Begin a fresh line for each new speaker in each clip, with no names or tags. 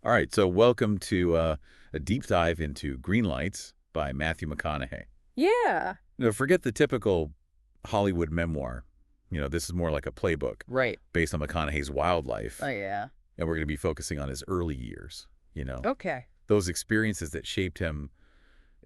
All right, so welcome to a deep dive into Green Lights by Matthew McConaughey.
Yeah.
Now, forget the typical Hollywood memoir. This is more like a playbook
Right.
based on McConaughey's wildlife,
Oh, yeah.
and we're going to be focusing on his early years,
Okay.
those experiences that shaped him,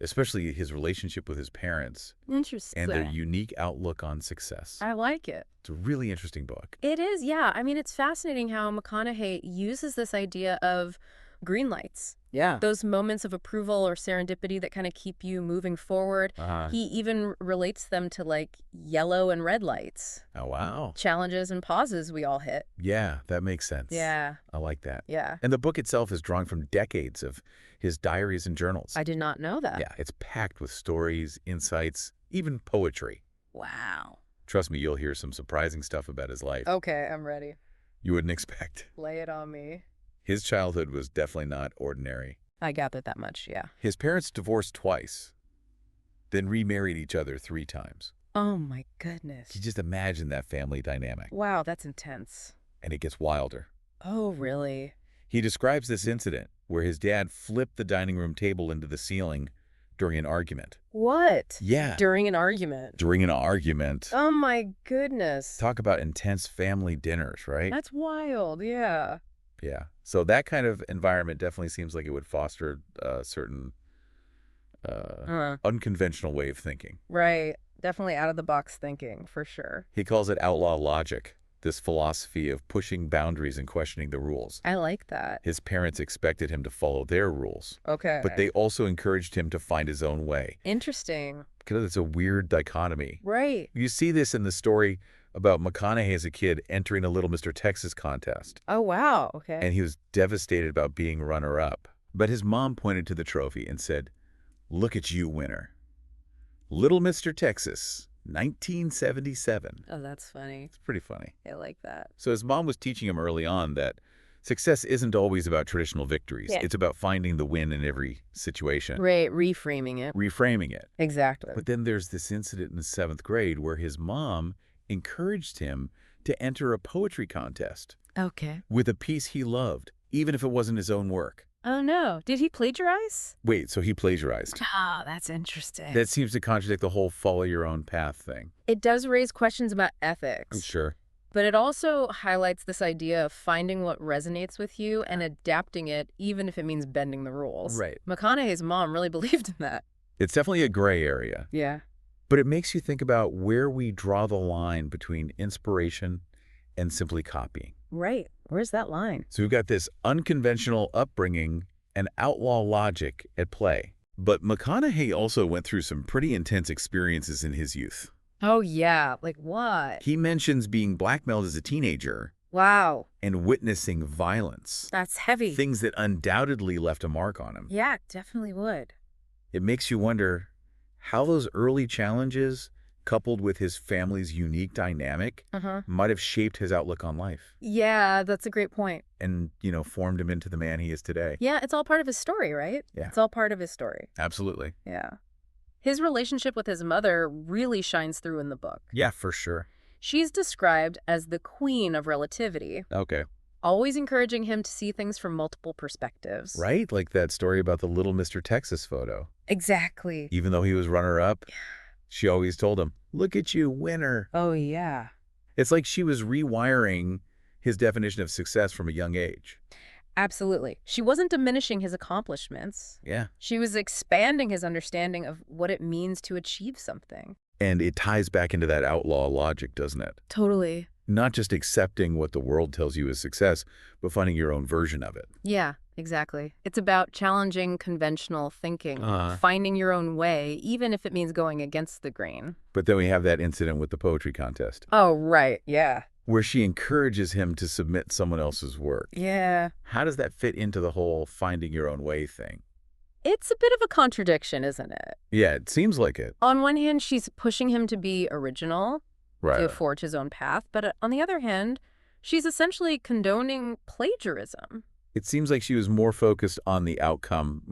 especially his relationship with his parents and their
Interesting.
unique outlook on success.
I like it.
It's a really interesting book.
It is, yeah. I mean, it's fascinating how McConaughey uses this idea of green lights.
Yeah.
Those moments of approval or serendipity that kind of keep you moving forward.
Uh-huh.
He even relates them to like yellow and red lights,
Oh, wow.
challenges and pauses we all hit.
Yeah, that makes sense.
Yeah.
I like that.
Yeah.
And the book itself is drawn from decades of his diaries and journals.
I did not know that.
Yeah, it's packed with stories, insights, even poetry.
Wow.
Trust me, you'll hear some surprising stuff about his life
Okay, I'm ready.
you wouldn't expect.
Lay it on me.
His childhood was definitely not ordinary.
I gathered that much, yeah.
His parents divorced twice, then remarried each other 3 times.
Oh my goodness.
You just imagine that family dynamic,
Wow, that's intense.
and it gets wilder.
Oh, really?
He describes this incident where his dad flipped the dining room table into the ceiling during an argument.
What?
Yeah,
During an argument.
during an argument.
Oh my goodness.
Talk about intense family dinners, right?
That's wild, yeah.
Yeah. So that kind of environment definitely seems like it would foster a certain unconventional way of thinking.
Right. Definitely out of the box thinking, for sure.
He calls it outlaw logic, this philosophy of pushing boundaries and questioning the rules.
I like that.
His parents expected him to follow their rules,
Okay.
but they also encouraged him to find his own way.
Interesting.
Because it's a weird dichotomy.
Right.
You see this in the story about McConaughey as a kid entering a Little Mr. Texas contest,
Oh, wow. Okay.
and he was devastated about being runner-up. But his mom pointed to the trophy and said, "Look at you, winner. Little Mr. Texas, 1977.
Oh, that's funny.
It's pretty funny.
I like that.
So his mom was teaching him early on that success isn't always about traditional victories.
Yeah.
It's about finding the win in every situation,
Right. Reframing it.
reframing it.
Exactly.
But then there's this incident in the 7th grade where his mom encouraged him to enter a poetry contest
Okay.
with a piece he loved, even if it wasn't his own work.
Oh, no. Did he plagiarize?
Wait, so he plagiarized.
Oh, that's interesting.
That seems to contradict the whole follow your own path thing.
It does raise questions about ethics.
I'm sure.
But it also highlights this idea of finding what resonates with you and adapting it, even if it means bending the rules.
Right.
McConaughey's mom really believed in that.
It's definitely a gray area,
Yeah.
but it makes you think about where we draw the line between inspiration and simply copying.
Right. Where's that line?
So we've got this unconventional upbringing and outlaw logic at play. But McConaughey also went through some pretty intense experiences in his youth.
Oh, yeah. Like what?
He mentions being blackmailed as a teenager
Wow.
and witnessing violence,
That's heavy.
things that undoubtedly left a mark on him.
Yeah, definitely would.
It makes you wonder how those early challenges, coupled with his family's unique dynamic,
Uh-huh.
might have shaped his outlook on life
Yeah, that's a great point.
and, formed him into the man he is today.
Yeah, it's all part of his story, right?
Yeah.
It's all part of his story.
Absolutely.
Yeah. His relationship with his mother really shines through in the book.
Yeah, for sure.
She's described as the queen of relativity,
Okay.
always encouraging him to see things from multiple perspectives.
Right? Like that story about the Little Mr. Texas photo.
Exactly.
Even though he was runner-up, she always told him, "Look at you, winner."
Oh, yeah.
It's like she was rewiring his definition of success from a young age.
Absolutely. She wasn't diminishing his accomplishments.
Yeah.
She was expanding his understanding of what it means to achieve something.
And it ties back into that outlaw logic, doesn't it?
Totally.
Not just accepting what the world tells you is success, but finding your own version of it.
Yeah, exactly. It's about challenging conventional thinking, finding your own way, even if it means going against the grain.
But then we have that incident with the poetry contest,
Oh, right. Yeah.
where she encourages him to submit someone else's work.
Yeah.
How does that fit into the whole finding your own way thing?
It's a bit of a contradiction, isn't it?
Yeah, it seems like it.
On one hand, she's pushing him to be original,
Right.
to forge his own path. But on the other hand, she's essentially condoning plagiarism.
It seems like she was more focused on the outcome,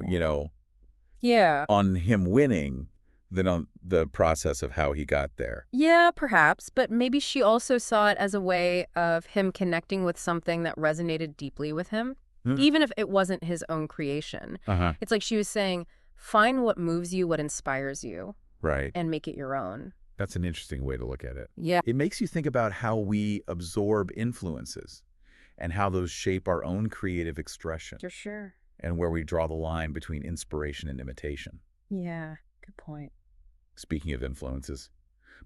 Yeah.
on him winning than on the process of how he got there.
Yeah, perhaps. But maybe she also saw it as a way of him connecting with something that resonated deeply with him. even if it wasn't his own creation. It's like she was saying, find what moves you, what inspires you,
Right.
and make it your own.
That's an interesting way to look at it.
Yeah.
It makes you think about how we absorb influences and how those shape our own creative expression
For sure.
and where we draw the line between inspiration and imitation.
Yeah, good point.
Speaking of influences,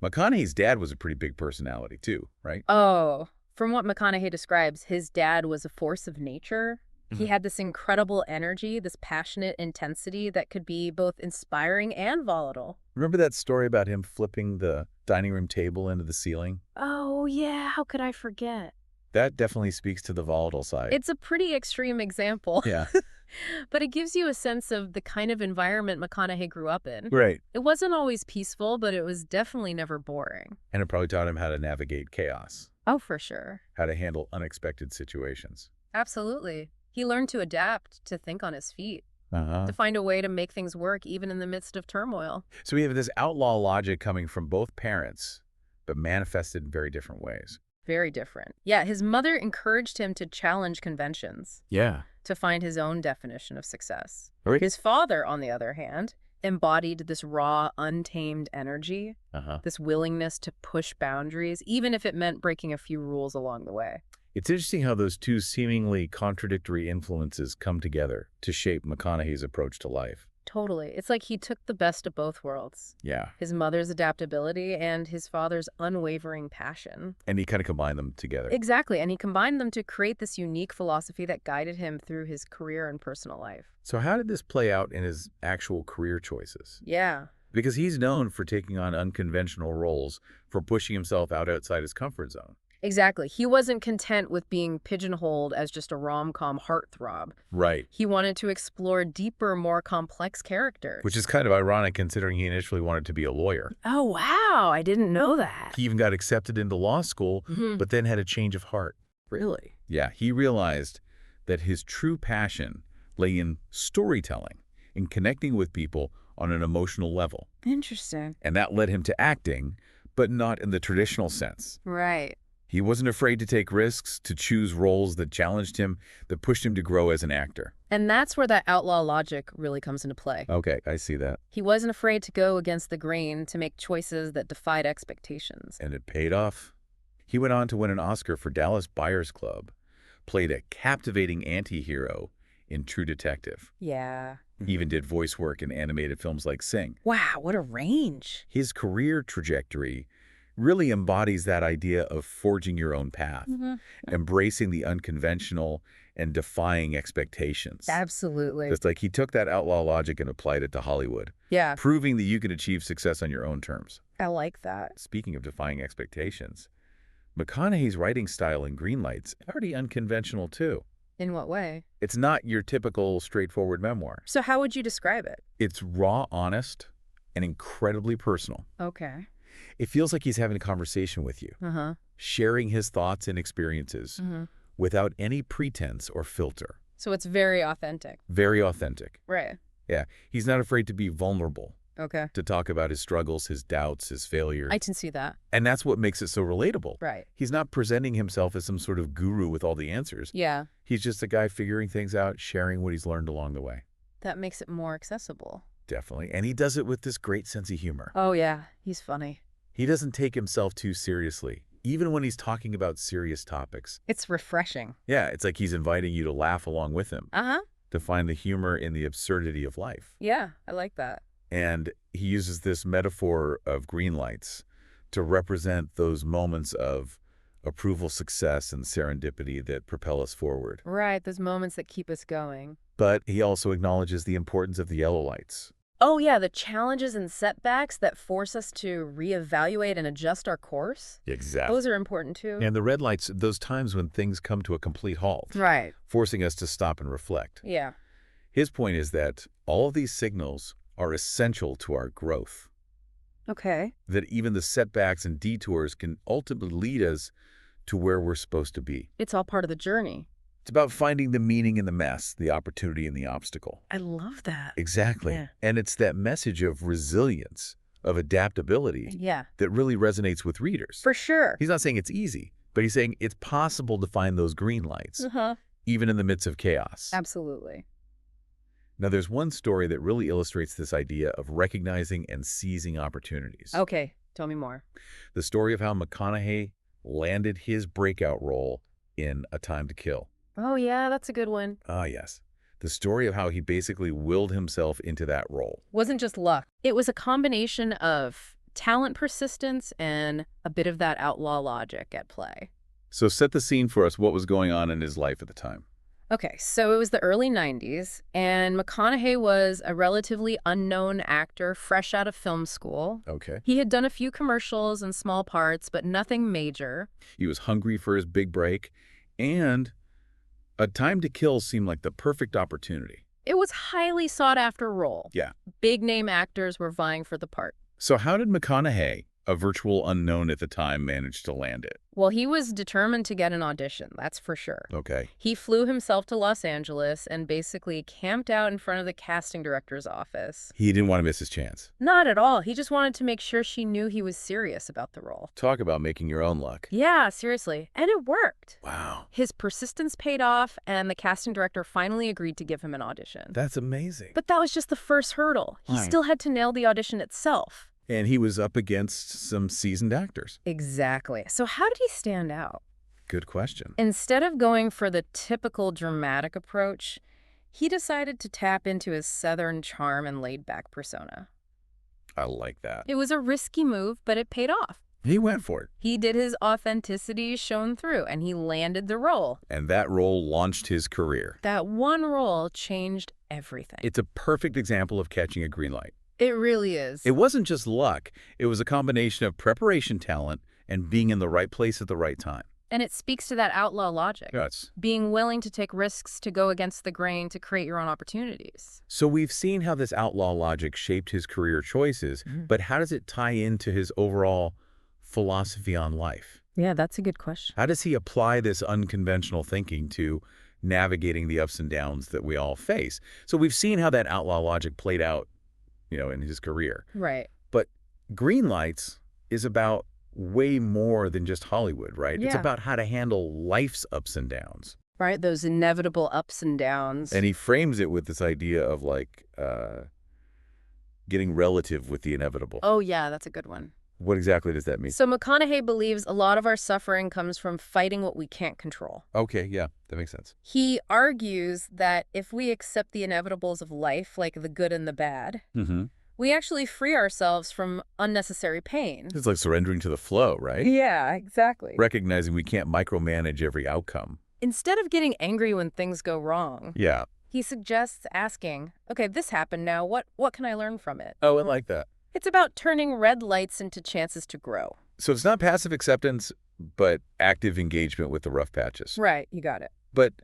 McConaughey's dad was a pretty big personality too, right?
Oh, from what McConaughey describes, his dad was a force of nature. He had this incredible energy, this passionate intensity that could be both inspiring and volatile.
Remember that story about him flipping the dining room table into the ceiling?
Oh, yeah, how could I forget?
That definitely speaks to the volatile side.
It's a pretty extreme example.
Yeah.
But it gives you a sense of the kind of environment McConaughey grew up in.
Right.
It wasn't always peaceful, but it was definitely never boring.
And it probably taught him how to navigate chaos,
Oh, for sure.
how to handle unexpected situations.
Absolutely. He learned to adapt, to think on his feet, to find a way to make things work even in the midst of turmoil.
So we have this outlaw logic coming from both parents, but manifested in very different ways.
Very different. Yeah, his mother encouraged him to challenge conventions,
Yeah.
to find his own definition of success.
Right.
His father, on the other hand, embodied this raw, untamed energy, this willingness to push boundaries, even if it meant breaking a few rules along the way.
It's interesting how those two seemingly contradictory influences come together to shape McConaughey's approach to life.
Totally. It's like he took the best of both worlds.
Yeah.
His mother's adaptability and his father's unwavering passion.
And he kind of combined them together.
Exactly. And he combined them to create this unique philosophy that guided him through his career and personal life.
So how did this play out in his actual career choices?
Yeah.
Because he's known for taking on unconventional roles, for pushing himself outside his comfort zone.
Exactly. He wasn't content with being pigeonholed as just a rom-com heartthrob.
Right.
He wanted to explore deeper, more complex characters.
Which is kind of ironic considering he initially wanted to be a lawyer.
Oh, wow. I didn't know that.
He even got accepted into law school, but then had a change of heart.
Really?
Yeah, he realized that his true passion lay in storytelling, in connecting with people on an emotional level.
Interesting.
And that led him to acting, but not in the traditional sense.
Right.
He wasn't afraid to take risks, to choose roles that challenged him, that pushed him to grow as an actor.
And that's where that outlaw logic really comes into play.
Okay, I see that.
He wasn't afraid to go against the grain, to make choices that defied expectations.
And it paid off. He went on to win an Oscar for Dallas Buyers Club, played a captivating anti-hero in True Detective.
Yeah.
He even did voice work in animated films like Sing.
Wow, what a range.
His career trajectory really embodies that idea of forging your own path, embracing the unconventional and defying expectations.
Absolutely.
It's like he took that outlaw logic and applied it to Hollywood,
Yeah,
proving that you can achieve success on your own terms.
I like that.
Speaking of defying expectations, McConaughey's writing style in Greenlight's already unconventional too.
In what way?
It's not your typical straightforward memoir.
So how would you describe it?
It's raw, honest, and incredibly personal.
Okay.
It feels like he's having a conversation with you, sharing his thoughts and experiences without any pretense or filter.
So it's very authentic.
Very authentic.
Right.
Yeah, he's not afraid to be vulnerable,
Okay.
to talk about his struggles, his doubts, his failures.
I can see that.
And that's what makes it so relatable.
Right.
He's not presenting himself as some sort of guru with all the answers.
Yeah.
He's just a guy figuring things out, sharing what he's learned along the way.
That makes it more accessible.
Definitely. And he does it with this great sense of humor.
Oh, yeah. He's funny.
He doesn't take himself too seriously, even when he's talking about serious topics.
It's refreshing.
Yeah, it's like he's inviting you to laugh along with him, to find the humor in the absurdity of life.
Yeah, I like that.
And he uses this metaphor of green lights to represent those moments of approval, success, and serendipity that propel us forward.
Right, those moments that keep us going.
But he also acknowledges the importance of the yellow lights.
Oh, yeah, the challenges and setbacks that force us to reevaluate and adjust our course.
Exactly.
Those are important, too.
And the red lights, those times when things come to a complete halt,
Right.
forcing us to stop and reflect.
Yeah.
His point is that all of these signals are essential to our growth,
Okay.
that even the setbacks and detours can ultimately lead us to where we're supposed to be.
It's all part of the journey.
It's about finding the meaning in the mess, the opportunity in the obstacle.
I love that.
Exactly.
Yeah.
And it's that message of resilience, of adaptability,
Yeah,
that really resonates with readers.
for sure.
He's not saying it's easy, but he's saying it's possible to find those green lights, even in the midst of chaos.
Absolutely.
Now, there's one story that really illustrates this idea of recognizing and seizing opportunities.
Okay, tell me more.
The story of how McConaughey landed his breakout role in A Time to Kill.
Oh, yeah, that's a good one.
Ah, yes. The story of how he basically willed himself into that role.
Wasn't just luck. It was a combination of talent persistence and a bit of that outlaw logic at play.
So set the scene for us. What was going on in his life at the time?
Okay, so it was the early 90s, and McConaughey was a relatively unknown actor fresh out of film school.
Okay.
He had done a few commercials and small parts, but nothing major.
He was hungry for his big break, and A Time to Kill seemed like the perfect opportunity.
It was highly sought-after role.
Yeah.
Big-name actors were vying for the part.
So how did McConaughey, a virtual unknown at the time, manage to land it?
Well, he was determined to get an audition, that's for sure.
Okay.
He flew himself to Los Angeles and basically camped out in front of the casting director's office.
He didn't want to miss his chance.
Not at all. He just wanted to make sure she knew he was serious about the role.
Talk about making your own luck.
Yeah, seriously. And it worked.
Wow.
His persistence paid off, and the casting director finally agreed to give him an audition.
That's amazing.
But that was just the first hurdle. He
Right.
still had to nail the audition itself.
And he was up against some seasoned actors.
Exactly. So how did he stand out?
Good question.
Instead of going for the typical dramatic approach, he decided to tap into his Southern charm and laid-back persona.
I like that.
It was a risky move, but it paid off.
He went for it.
He did his authenticity shone through, and he landed the role.
And that role launched his career.
That one role changed everything.
It's a perfect example of catching a green light.
It really is.
It wasn't just luck. It was a combination of preparation talent and being in the right place at the right time.
And it speaks to that outlaw logic.
Yes.
Being willing to take risks, to go against the grain, to create your own opportunities.
So we've seen how this outlaw logic shaped his career choices, but how does it tie into his overall philosophy on life?
Yeah, that's a good question.
How does he apply this unconventional thinking to navigating the ups and downs that we all face? So we've seen how that outlaw logic played out, in his career.
Right.
But Green Lights is about way more than just Hollywood, right? It's
Yeah.
about how to handle life's ups and downs.
Right, those inevitable ups and downs.
And he frames it with this idea of getting relative with the inevitable.
Oh, yeah, that's a good one.
What exactly does that mean?
So McConaughey believes a lot of our suffering comes from fighting what we can't control.
Okay, yeah, that makes sense.
He argues that if we accept the inevitables of life, like the good and the bad, we actually free ourselves from unnecessary pain.
It's like surrendering to the flow, right?
Yeah, exactly.
Recognizing we can't micromanage every outcome.
Instead of getting angry when things go wrong,
Yeah.
he suggests asking, okay, this happened now, what can I learn from it?
Oh, I like that.
It's about turning red lights into chances to grow.
So it's not passive acceptance, but active engagement with the rough patches.
Right, you got it.
But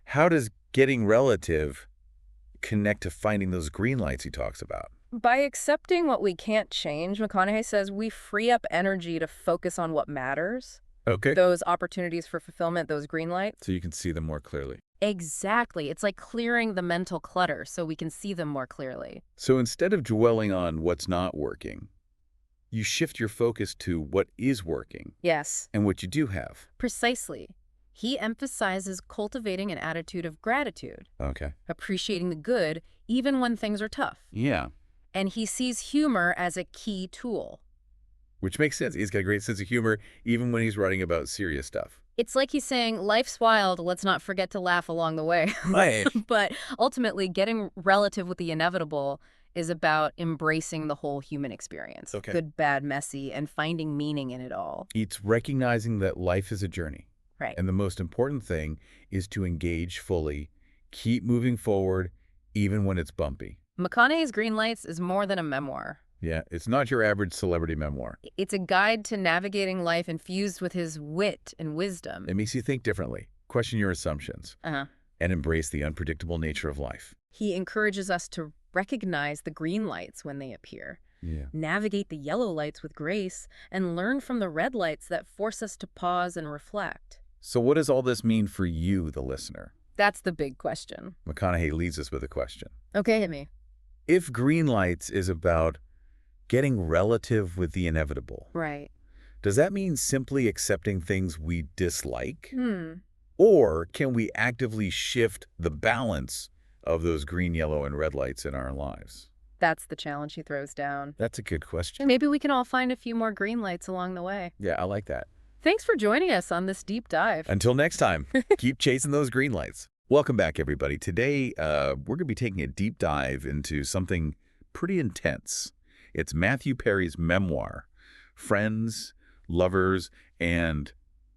how does getting relative connect to finding those green lights he talks about?
By accepting what we can't change, McConaughey says we free up energy to focus on what matters.
Okay.
Those opportunities for fulfillment, those green lights.
So you can see them more clearly.
Exactly. It's like clearing the mental clutter so we can see them more clearly.
So instead of dwelling on what's not working, you shift your focus to what is working
Yes,
and what you do have.
precisely. He emphasizes cultivating an attitude of gratitude,
Okay.
appreciating the good even when things are tough.
Yeah.
And he sees humor as a key tool.
Which makes sense. He's got a great sense of humor even when he's writing about serious stuff.
It's like he's saying, life's wild, let's not forget to laugh along the way.
Right.
But ultimately, getting relative with the inevitable is about embracing the whole human experience.
Okay.
Good, bad, messy, and finding meaning in it all.
It's recognizing that life is a journey.
Right.
And the most important thing is to engage fully, keep moving forward, even when it's bumpy.
McConaughey's Green Lights is more than a memoir.
Yeah, it's not your average celebrity memoir.
It's a guide to navigating life infused with his wit and wisdom.
It makes you think differently, question your assumptions, and embrace the unpredictable nature of life.
He encourages us to recognize the green lights when they appear,
Yeah.
navigate the yellow lights with grace, and learn from the red lights that force us to pause and reflect.
So what does all this mean for you, the listener?
That's the big question.
McConaughey leads us with a question.
Okay, hit me.
If Green Lights is about getting relative with the inevitable,
Right.
does that mean simply accepting things we dislike? Or can we actively shift the balance of those green, yellow, and red lights in our lives?
That's the challenge he throws down.
That's a good question.
Maybe we can all find a few more green lights along the way.
Yeah, I like that.
Thanks for joining us on this deep dive.
Until next time, keep chasing those green lights. Welcome back, everybody. Today, we're going to be taking a deep dive into something pretty intense. It's Matthew Perry's memoir, Friends, Lovers, and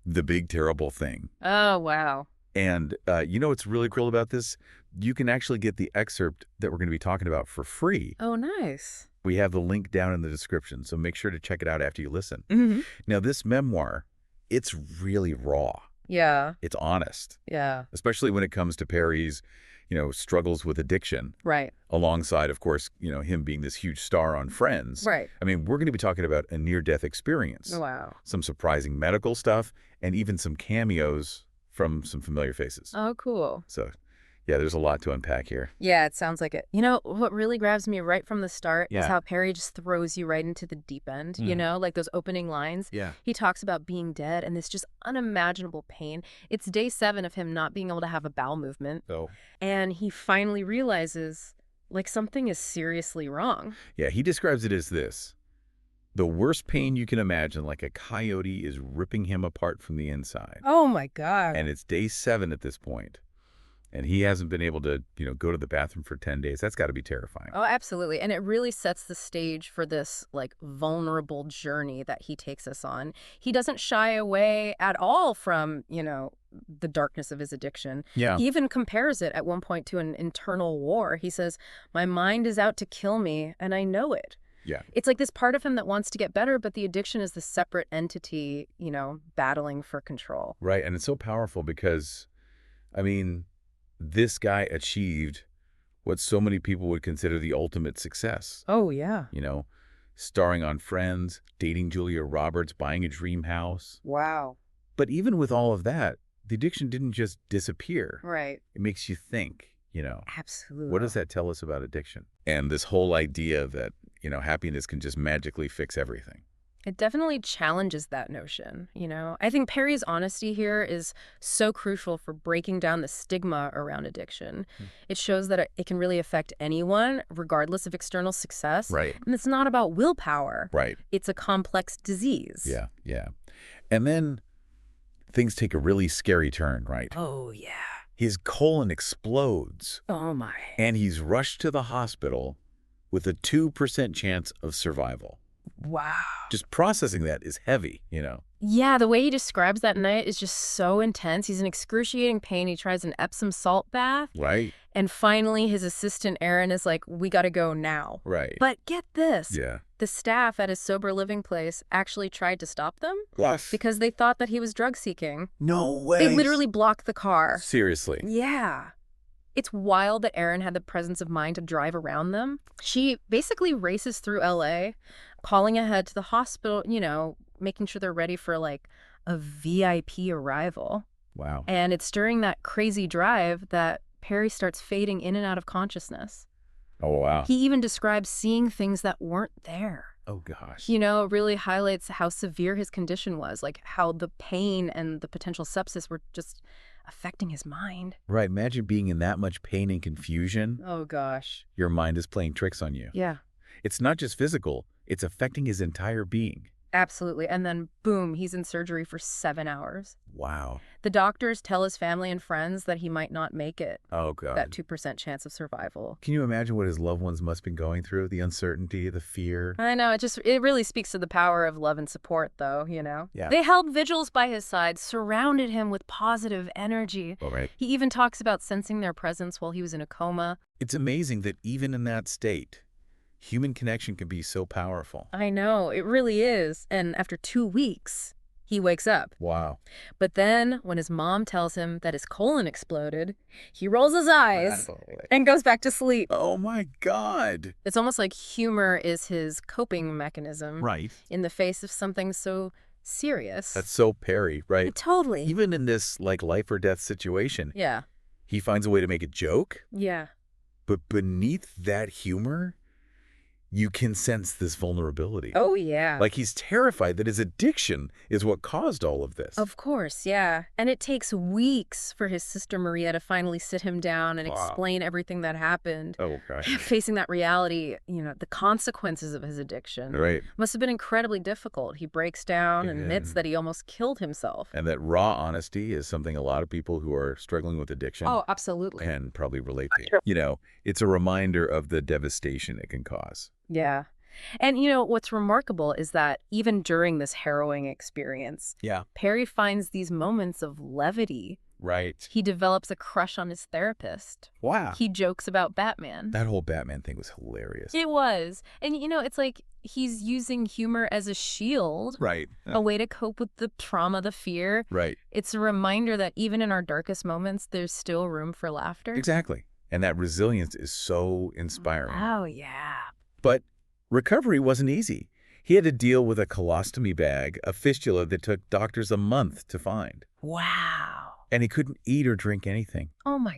the Big Terrible Thing.
Oh, wow.
And you know what's really cool about this? You can actually get the excerpt that we're going to be talking about for free.
Oh, nice.
We have the link down in the description, so make sure to check it out after you listen.
Mm-hmm.
Now, this memoir, it's really raw.
Yeah.
It's honest,
Yeah.
especially when it comes to Perry's, struggles with addiction,
Right.
alongside, of course, him being this huge star on Friends.
Right.
I mean, we're going to be talking about a near-death experience,
Wow.
some surprising medical stuff, and even some cameos from some familiar faces.
Oh, cool.
So, yeah, there's a lot to unpack here.
Yeah, it sounds like it. You know, what really grabs me right from the start is
Yeah.
how Perry just throws you right into the deep end, like those opening lines.
Yeah.
He talks about being dead and this just unimaginable pain. It's day 7 of him not being able to have a bowel movement.
Oh.
And he finally realizes, like, something is seriously wrong.
Yeah, he describes it as this. The worst pain you can imagine, like a coyote is ripping him apart from the inside.
Oh, my God.
And it's day 7 at this point. And he hasn't been able to, go to the bathroom for 10 days. That's got to be terrifying.
Oh, absolutely. And it really sets the stage for this, like, vulnerable journey that he takes us on. He doesn't shy away at all from, the darkness of his addiction.
Yeah.
He even compares it at one point to an internal war. He says, "My mind is out to kill me, and I know it."
Yeah.
It's like this part of him that wants to get better, but the addiction is the separate entity, battling for control.
Right. And it's so powerful because, this guy achieved what so many people would consider the ultimate success.
Oh, yeah.
Starring on Friends, dating Julia Roberts, buying a dream house.
Wow.
But even with all of that, the addiction didn't just disappear.
Right.
It makes you think,
Absolutely.
what does that tell us about addiction? And this whole idea that, happiness can just magically fix everything.
It definitely challenges that notion, I think Perry's honesty here is so crucial for breaking down the stigma around addiction. It shows that it can really affect anyone, regardless of external success.
Right.
And it's not about willpower.
Right.
It's a complex disease.
Yeah, yeah. And then things take a really scary turn, right?
Oh, yeah.
His colon explodes,
Oh, my.
and he's rushed to the hospital with a 2% chance of survival.
Wow.
Just processing that is heavy,
Yeah, the way he describes that night is just so intense. He's in excruciating pain. He tries an Epsom salt bath.
Right?
And finally, his assistant, Aaron, is like, "We got to go now."
Right.
But get this.
Yeah.
The staff at his sober living place actually tried to stop them
Yes.
because they thought that he was drug seeking.
No way.
They literally blocked the car.
Seriously.
Yeah. It's wild that Erin had the presence of mind to drive around them. She basically races through LA, calling ahead to the hospital, making sure they're ready for like a VIP arrival.
Wow.
And it's during that crazy drive that Perry starts fading in and out of consciousness.
Oh, wow.
He even describes seeing things that weren't there.
Oh, gosh.
It really highlights how severe his condition was, like how the pain and the potential sepsis were just affecting his mind.
Right. Imagine being in that much pain and confusion.
Oh, gosh.
Your mind is playing tricks on you.
Yeah,
It's not just physical. It's affecting his entire being.
absolutely. And then, boom, he's in surgery for 7 hours.
Wow.
The doctors tell his family and friends that he might not make it,
Oh, God.
that 2% chance of survival.
Can you imagine what his loved ones must have been going through? The uncertainty, the fear.
I know, it really speaks to the power of love and support, though,
Yeah.
They held vigils by his side, surrounded him with positive energy.
All right.
He even talks about sensing their presence while he was in a coma.
It's amazing that even in that state, human connection can be so powerful.
I know, it really is. And after 2 weeks, he wakes up.
Wow.
But then, when his mom tells him that his colon exploded, he rolls his eyes and goes back to sleep.
Oh, my God.
It's almost like humor is his coping mechanism.
Right.
In the face of something so serious.
That's so Perry, right?
Totally.
Even in this, life or death situation,
Yeah.
he finds a way to make a joke.
Yeah.
But beneath that humor, you can sense this vulnerability.
Oh, yeah.
Like he's terrified that his addiction is what caused all of this.
Of course, yeah. And it takes weeks for his sister Maria to finally sit him down and
Wow.
explain everything that happened.
Oh, okay.
Facing that reality, the consequences of his addiction
Right.
must have been incredibly difficult. He breaks down and admits that he almost killed himself.
And that raw honesty is something a lot of people who are struggling with addiction
Oh, absolutely.
can probably relate to.
Sure.
It's a reminder of the devastation it can cause.
Yeah. And what's remarkable is that even during this harrowing experience,
Yeah.
Perry finds these moments of levity.
Right.
He develops a crush on his therapist.
Wow.
He jokes about Batman.
That whole Batman thing was hilarious.
It was. And it's like he's using humor as a shield,
Right.
a way to cope with the trauma, the fear.
Right.
It's a reminder that even in our darkest moments, there's still room for laughter.
Exactly. And that resilience is so inspiring.
Oh, yeah.
But recovery wasn't easy. He had to deal with a colostomy bag, a fistula that took doctors a month to find.
Wow.
And he couldn't eat or drink anything.
Oh, my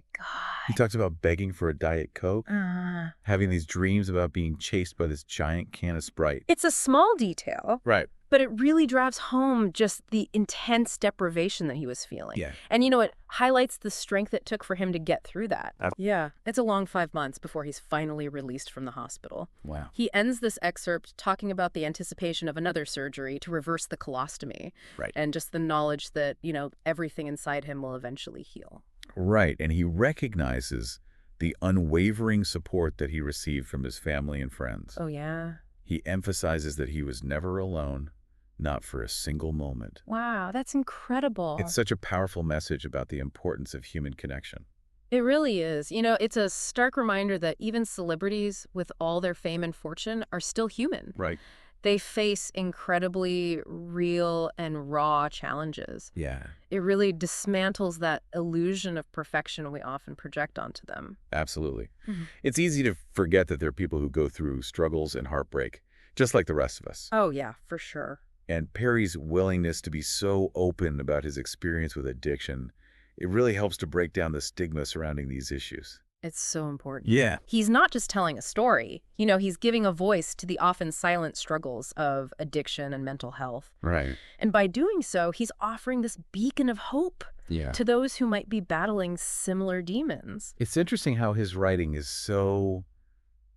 He
God.
talks about begging for a Diet Coke,
Uh,
having these dreams about being chased by this giant can of Sprite.
it's a small detail,
Right.
but it really drives home just the intense deprivation that he was feeling.
Yeah.
And it highlights the strength it took for him to get through that. Yeah. It's a long 5 months before he's finally released from the hospital.
Wow.
He ends this excerpt talking about the anticipation of another surgery to reverse the colostomy.
Right.
And just the knowledge that, everything inside him will eventually heal.
Right. And he recognizes the unwavering support that he received from his family and friends.
Oh, yeah.
He emphasizes that he was never alone, not for a single moment.
Wow, that's incredible.
It's such a powerful message about the importance of human connection.
It really is. It's a stark reminder that even celebrities, with all their fame and fortune, are still human.
Right.
They face incredibly real and raw challenges.
Yeah,
It really dismantles that illusion of perfection we often project onto them.
absolutely.
Mhm.
It's easy to forget that there are people who go through struggles and heartbreak, just like the rest of us.
Oh, yeah, for sure.
And Perry's willingness to be so open about his experience with addiction, it really helps to break down the stigma surrounding these issues.
It's so important.
Yeah.
He's not just telling a story. He's giving a voice to the often silent struggles of addiction and mental health.
Right.
And by doing so, he's offering this beacon of hope
Yeah.
to those who might be battling similar demons.
It's interesting how his writing is so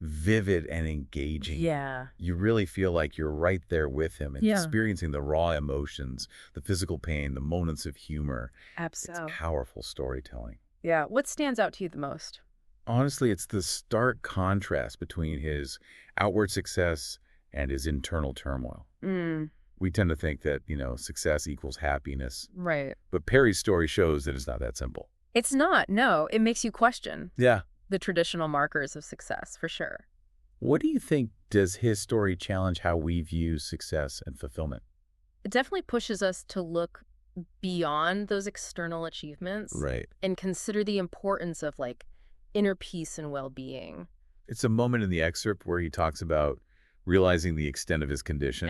vivid and engaging.
Yeah.
You really feel like you're right there with him and
Yeah.
experiencing the raw emotions, the physical pain, the moments of humor. It's
Absolutely.
powerful storytelling.
Yeah. What stands out to you the most?
Honestly, it's the stark contrast between his outward success and his internal turmoil. We tend to think that, success equals happiness,
Right.
but Perry's story shows that it's not that simple.
It's not. No, it makes you question
Yeah.
the traditional markers of success, for sure.
What do you think does his story challenge how we view success and fulfillment?
It definitely pushes us to look beyond those external achievements
Right.
and consider the importance of inner peace and well-being.
It's a moment in the excerpt where he talks about realizing the extent of his condition.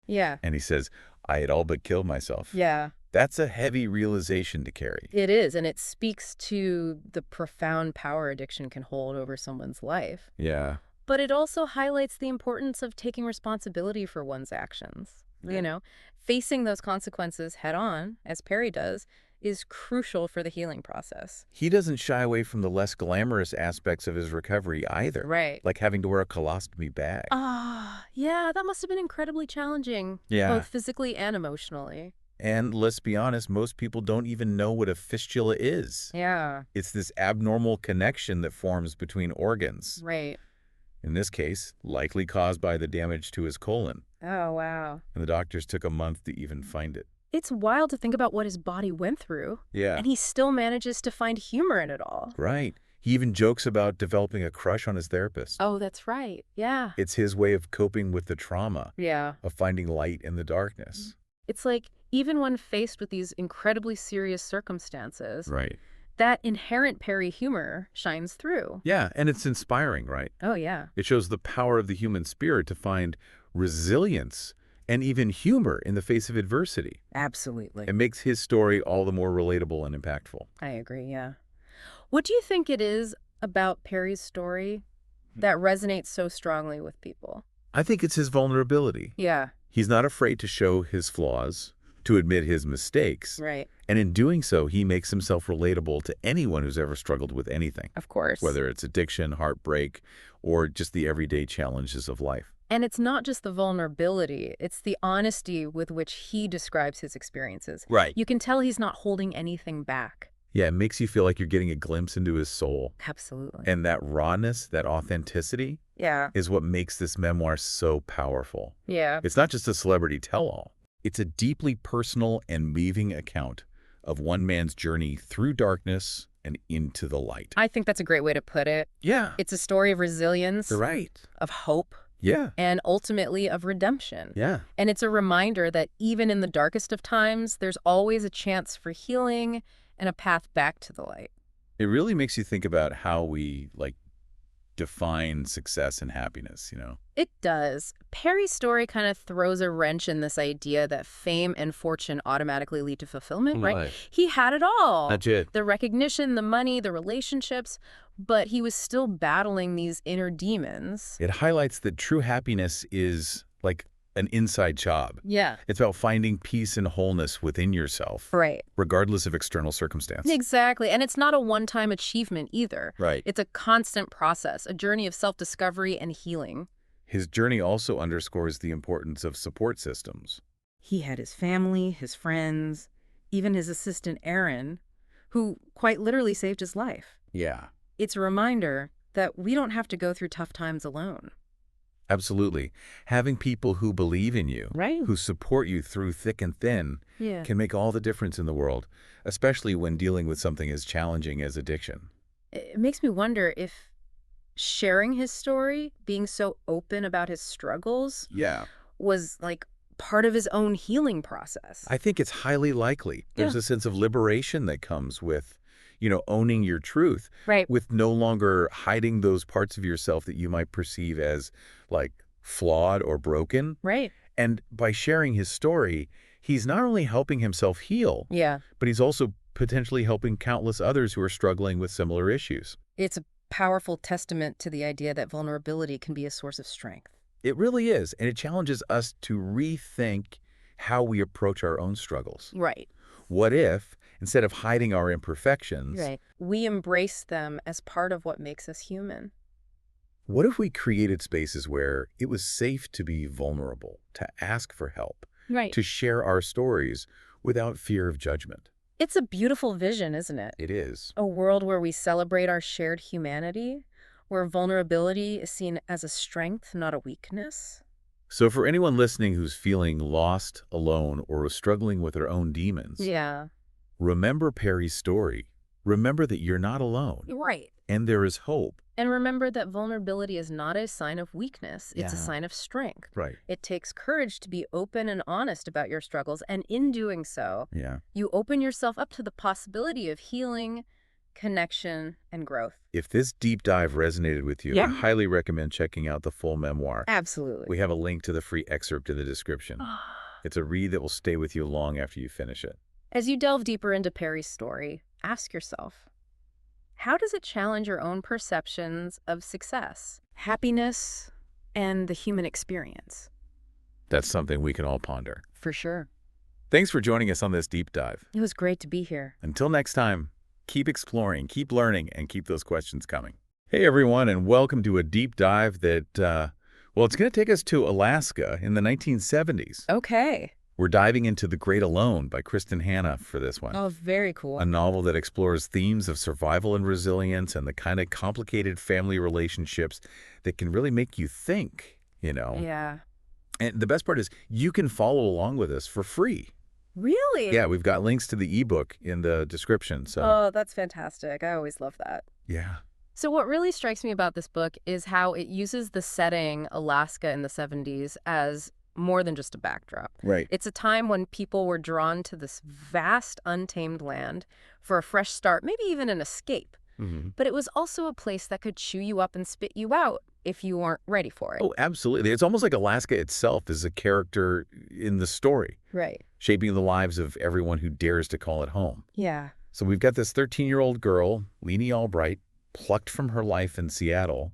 Yeah.
And he says, I had all but killed myself.
Yeah.
That's a heavy realization to carry.
It is, and it speaks to the profound power addiction can hold over someone's life.
Yeah.
But it also highlights the importance of taking responsibility for one's actions. Facing those consequences head on, as Perry does, is crucial for the healing process.
He doesn't shy away from the less glamorous aspects of his recovery either.
Right.
Like having to wear a colostomy bag.
Yeah, that must have been incredibly challenging.
Yeah.
Both physically and emotionally.
And let's be honest, most people don't even know what a fistula is.
Yeah.
It's this abnormal connection that forms between organs.
Right.
In this case, likely caused by the damage to his colon.
Oh, wow.
And the doctors took a month to even find it.
It's wild to think about what his body went through.
Yeah.
And he still manages to find humor in it all.
Right. He even jokes about developing a crush on his therapist.
Oh, that's right. Yeah.
It's his way of coping with the trauma,
Yeah.
of finding light in the darkness.
It's like, even when faced with these incredibly serious circumstances,
Right.
that inherent Perry humor shines through.
Yeah, and it's inspiring, right?
Oh, yeah.
It shows the power of the human spirit to find resilience and even humor in the face of adversity.
Absolutely.
It makes his story all the more relatable and impactful.
I agree, yeah. What do you think it is about Perry's story that resonates so strongly with people.
I think it's his vulnerability.
Yeah,
He's not afraid to show his flaws, to admit his mistakes,
right.
and in doing so, he makes himself relatable to anyone who's ever struggled with anything,
Of course.
whether it's addiction, heartbreak, or just the everyday challenges of life.
And it's not just the vulnerability, it's the honesty with which he describes his experiences.
Right.
You can tell he's not holding anything back.
Yeah, it makes you feel like you're getting a glimpse into his soul.
Absolutely.
And that rawness, that authenticity,
Yeah.
is what makes this memoir so powerful.
Yeah.
It's not just a celebrity tell-all. It's a deeply personal and moving account of one man's journey through darkness and into the light.
I think that's a great way to put it.
Yeah,
It's a story of resilience,
you're right.
of hope,
Yeah,
and ultimately of redemption.
yeah.
And it's a reminder that even in the darkest of times, there's always a chance for healing and a path back to the light.
It really makes you think about how we, define success and happiness,
It does. Perry's story kind of throws a wrench in this idea that fame and fortune automatically lead to fulfillment, right? He had it all.
That's it.
The recognition, the money, the relationships, but he was still battling these inner demons.
It highlights that true happiness is like an inside job.
Yeah.
It's about finding peace and wholeness within yourself,
Right.
regardless of external circumstance.
Exactly. And it's not a one-time achievement either.
Right.
It's a constant process, a journey of self-discovery and healing.
His journey also underscores the importance of support systems.
He had his family, his friends, even his assistant Aaron, who quite literally saved his life.
Yeah.
It's a reminder that we don't have to go through tough times alone.
Absolutely. Having people who believe in you,
Right.
who support you through thick and thin,
Yeah.
can make all the difference in the world, especially when dealing with something as challenging as addiction.
It makes me wonder if sharing his story, being so open about his struggles,
Yeah.
was like part of his own healing process.
I think it's highly likely. There's
Yeah.
a sense of liberation that comes with, owning your truth,
Right.
with no longer hiding those parts of yourself that you might perceive as, flawed or broken.
Right.
And by sharing his story, he's not only helping himself heal,
Yeah.
but he's also potentially helping countless others who are struggling with similar issues.
It's a powerful testament to the idea that vulnerability can be a source of strength.
It really is, and it challenges us to rethink how we approach our own struggles.
Right.
What if, instead of hiding our imperfections,
Right. We embrace them as part of what makes us human.
what if we created spaces where it was safe to be vulnerable, to ask for help,
Right.
to share our stories without fear of judgment?
It's a beautiful vision, isn't it?
It is.
A world where we celebrate our shared humanity, where vulnerability is seen as a strength, not a weakness.
So for anyone listening who's feeling lost, alone, or is struggling with their own demons,
Yeah.
remember Perry's story. Remember that you're not alone,
Right.
and there is hope.
And remember that vulnerability is not a sign of weakness. It's a
Yeah.
sign of strength.
Right.
It takes courage to be open and honest about your struggles. And in doing so,
Yeah.
you open yourself up to the possibility of healing, connection, and growth.
If this deep dive resonated with you, I
Yeah.
highly recommend checking out the full memoir.
Absolutely.
We have a link to the free excerpt in the description. It's a read that will stay with you long after you finish it.
As you delve deeper into Perry's story, ask yourself, how does it challenge your own perceptions of success, happiness, and the human experience?
That's something we can all ponder.
For sure.
Thanks for joining us on this deep dive.
It was great to be here.
Until next time, keep exploring, keep learning, and keep those questions coming. Hey, everyone, and welcome to a deep dive that, it's going to take us to Alaska in the 1970s.
Okay.
We're diving into The Great Alone by Kristen Hanna for this one.
Oh, very cool.
A novel that explores themes of survival and resilience and the kind of complicated family relationships that can really make you think,
Yeah.
And the best part is you can follow along with us for free.
Really?
Yeah, we've got links to the ebook in the description. So,
Oh, that's fantastic. I always love that.
yeah.
So what really strikes me about this book is how it uses the setting, Alaska in the 70s, as more than just a backdrop.
Right.
It's a time when people were drawn to this vast, untamed land for a fresh start, maybe even an escape.
Mm-hmm.
But it was also a place that could chew you up and spit you out if you weren't ready for it.
Oh, absolutely. It's almost like Alaska itself is a character in the story,
Right.
shaping the lives of everyone who dares to call it home.
Yeah.
So we've got this 13-year-old girl, Leanie Albright, plucked from her life in Seattle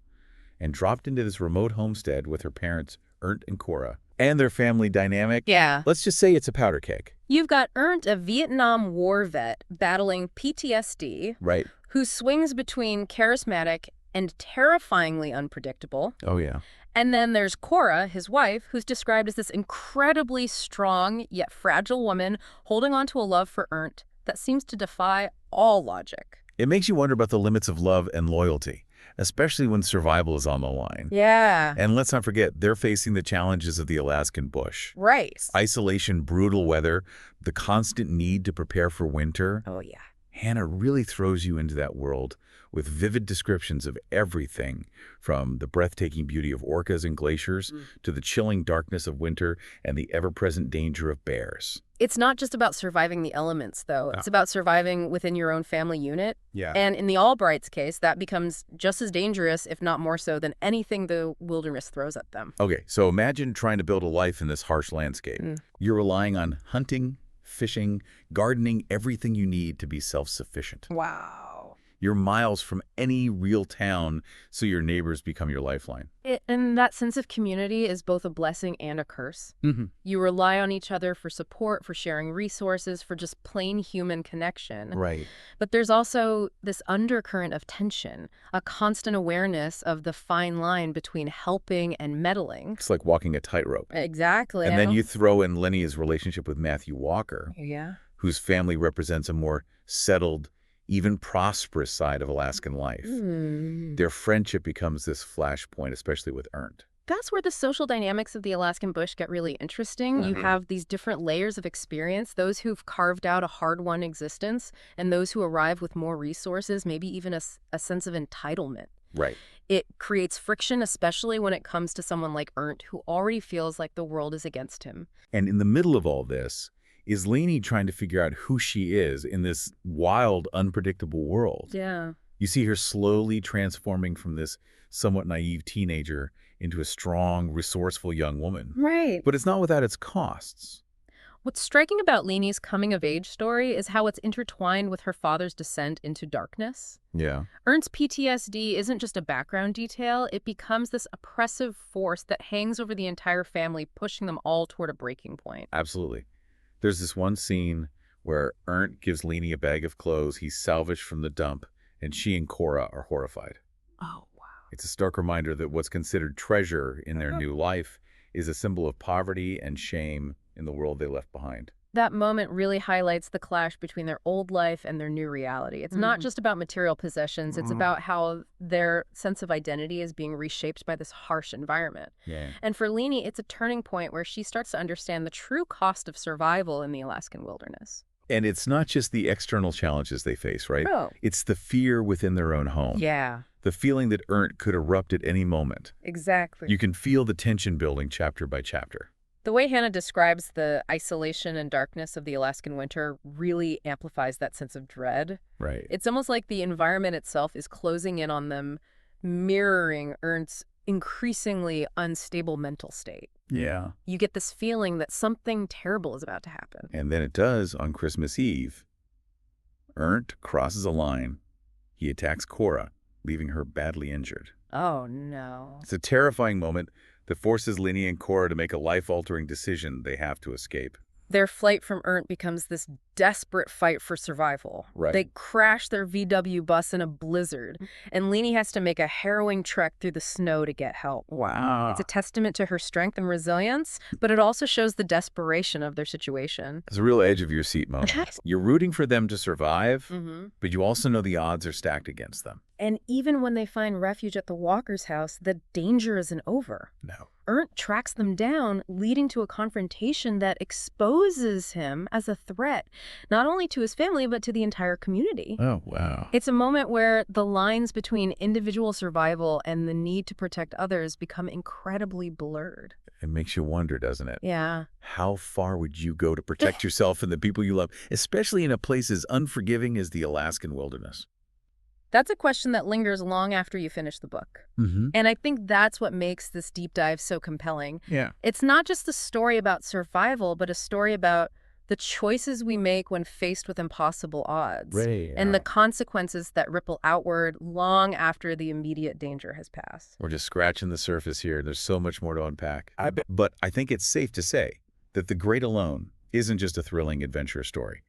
and dropped into this remote homestead with her parents, Ernst and Cora. And their family dynamic,
Yeah.
let's just say it's a powder keg.
You've got Ernst, a Vietnam War vet battling PTSD,
Right.
who swings between charismatic and terrifyingly unpredictable.
Oh, yeah.
And then there's Cora, his wife, who's described as this incredibly strong yet fragile woman holding on to a love for Ernst that seems to defy all logic.
It makes you wonder about the limits of love and loyalty, especially when survival is on the line.
Yeah.
And let's not forget, they're facing the challenges of the Alaskan bush.
Right.
Isolation, brutal weather, the constant need to prepare for winter.
Oh, yeah.
Hannah really throws you into that world with vivid descriptions of everything from the breathtaking beauty of orcas and glaciers to the chilling darkness of winter and the ever-present danger of bears.
It's not just about surviving the elements, though. It's about surviving within your own family unit.
Yeah.
And in the Albrights' case, that becomes just as dangerous, if not more so, than anything the wilderness throws at them.
Okay, so imagine trying to build a life in this harsh landscape. You're relying on hunting, fishing, gardening, everything you need to be self-sufficient.
Wow.
You're miles from any real town, so your neighbors become your lifeline.
And that sense of community is both a blessing and a curse. You rely on each other for support, for sharing resources, for just plain human connection.
Right.
But there's also this undercurrent of tension, a constant awareness of the fine line between helping and meddling.
It's like walking a tightrope.
Exactly.
And then you throw in Lenny's relationship with Matthew Walker,
Yeah.
whose family represents a more settled, even prosperous side of Alaskan life. Their friendship becomes this flashpoint, especially with Ernst.
That's where the social dynamics of the Alaskan bush get really interesting. You have these different layers of experience, those who've carved out a hard-won existence, and those who arrive with more resources, maybe even a sense of entitlement.
Right.
It creates friction, especially when it comes to someone like Ernst, who already feels like the world is against him.
And in the middle of all this is Lainey trying to figure out who she is in this wild, unpredictable world.
Yeah.
You see her slowly transforming from this somewhat naive teenager into a strong, resourceful young woman.
Right.
But it's not without its costs.
What's striking about Lainey's coming-of-age story is how it's intertwined with her father's descent into darkness.
Yeah.
Ernst's PTSD isn't just a background detail. It becomes this oppressive force that hangs over the entire family, pushing them all toward a breaking point.
Absolutely. There's this one scene where Ernst gives Lainey a bag of clothes he salvaged from the dump, and she and Cora are horrified.
Oh, wow.
It's a stark reminder that what's considered treasure in their new life is a symbol of poverty and shame in the world they left behind.
That moment really highlights the clash between their old life and their new reality. It's not just about material possessions. It's about how their sense of identity is being reshaped by this harsh environment.
Yeah.
And for Lainey, it's a turning point where she starts to understand the true cost of survival in the Alaskan wilderness.
And it's not just the external challenges they face, right?
Oh.
It's the fear within their own home.
Yeah,
The feeling that Ernst could erupt at any moment.
exactly.
You can feel the tension building chapter by chapter.
The way Hannah describes the isolation and darkness of the Alaskan winter really amplifies that sense of dread.
Right.
It's almost like the environment itself is closing in on them, mirroring Ernst's increasingly unstable mental state.
Yeah.
You get this feeling that something terrible is about to happen.
And then it does on Christmas Eve. Ernst crosses a line. He attacks Cora, leaving her badly injured.
Oh, no.
It's a terrifying moment that forces Lainey and Cora to make a life-altering decision they have to escape.
Their flight from Ernst becomes this desperate fight for survival.
Right.
They crash their VW bus in a blizzard, and Lainey has to make a harrowing trek through the snow to get help.
Wow.
It's a testament to her strength and resilience, but it also shows the desperation of their situation.
It's a real edge of your seat moment. You're rooting for them to survive,
Mm-hmm.
but you also know the odds are stacked against them.
And even when they find refuge at the Walker's house, the danger isn't over.
No.
Ernst tracks them down, leading to a confrontation that exposes him as a threat, not only to his family, but to the entire community.
Oh, wow.
It's a moment where the lines between individual survival and the need to protect others become incredibly blurred.
It makes you wonder, doesn't it?
Yeah.
How far would you go to protect yourself and the people you love, especially in a place as unforgiving as the Alaskan wilderness?
That's a question that lingers long after you finish the book.
Mm-hmm.
And I think that's what makes this deep dive so compelling.
Yeah.
It's not just a story about survival, but a story about The choices we make when faced with impossible odds,
Right.
and the consequences that ripple outward long after the immediate danger has passed.
We're just scratching the surface here. There's so much more to unpack. But I think it's safe to say that The Great Alone isn't just a thrilling adventure story.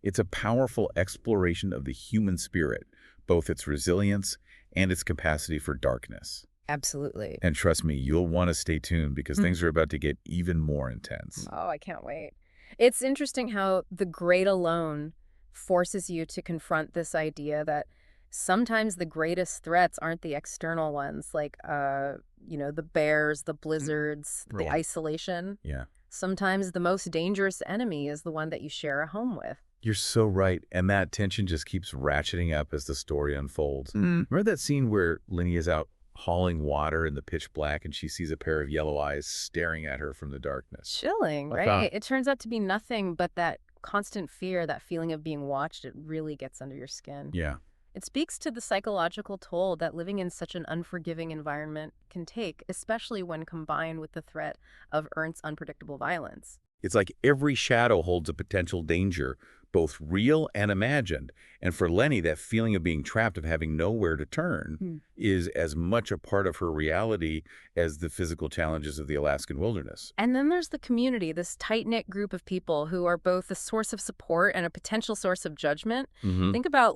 It's a powerful exploration of the human spirit, both its resilience and its capacity for darkness.
Absolutely.
And trust me, you'll want to stay tuned because things are about to get even more intense.
Oh, I can't wait. It's interesting how The Great Alone forces you to confront this idea that sometimes the greatest threats aren't the external ones, like, the bears, the blizzards, the
Really?
isolation.
Yeah.
Sometimes the most dangerous enemy is the one that you share a home with.
You're so right. And that tension just keeps ratcheting up as the story unfolds. Remember that scene where Linny is out hauling water in the pitch black and she sees a pair of yellow eyes staring at her from the darkness?
Chilling,
I
right?
thought-
It turns out to be nothing but that constant fear, that feeling of being watched. It really gets under your skin.
Yeah.
It speaks to the psychological toll that living in such an unforgiving environment can take, especially when combined with the threat of Ernst's unpredictable violence.
It's like every shadow holds a potential danger, both real and imagined. And for Lenny, that feeling of being trapped, of having nowhere to turn, is as much a part of her reality as the physical challenges of the Alaskan wilderness.
And then there's the community, this tight-knit group of people who are both a source of support and a potential source of judgment. Think about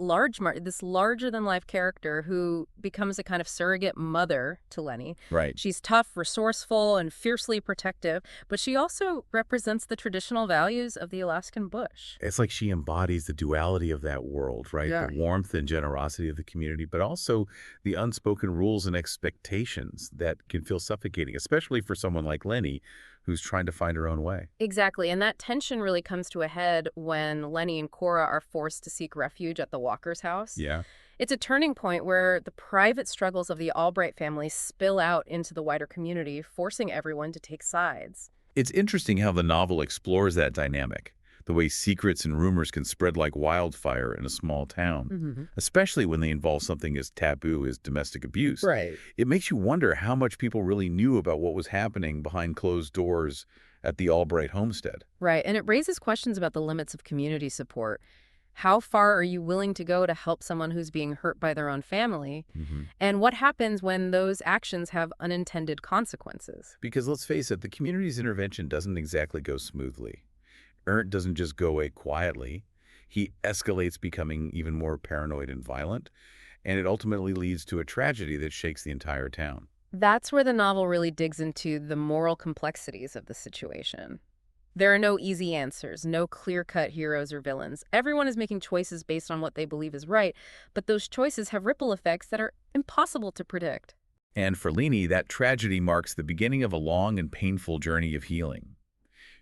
this larger-than-life character who becomes a kind of surrogate mother to Lenny.
Right.
She's tough, resourceful, and fiercely protective, but she also represents the traditional values of the Alaskan bush.
It's like she embodies the duality of that world, right?
Yeah.
The warmth and generosity of the community, but also the unspoken rules and expectations that can feel suffocating, especially for someone like Lenny, who's trying to find her own way.
Exactly, and that tension really comes to a head when Lenny and Cora are forced to seek refuge at the Walker's house.
Yeah.
It's a turning point where the private struggles of the Albright family spill out into the wider community, forcing everyone to take sides.
It's interesting how the novel explores that dynamic, the way secrets and rumors can spread like wildfire in a small town, especially when they involve something as taboo as domestic abuse.
Right.
It makes you wonder how much people really knew about what was happening behind closed doors at the Albright homestead.
Right, and it raises questions about the limits of community support. How far are you willing to go to help someone who's being hurt by their own family? And what happens when those actions have unintended consequences?
Because let's face it, the community's intervention doesn't exactly go smoothly. Ernst doesn't just go away quietly. He escalates, becoming even more paranoid and violent, and it ultimately leads to a tragedy that shakes the entire town.
That's where the novel really digs into the moral complexities of the situation. There are no easy answers, no clear-cut heroes or villains. Everyone is making choices based on what they believe is right, but those choices have ripple effects that are impossible to predict.
And for Leni, that tragedy marks the beginning of a long and painful journey of healing.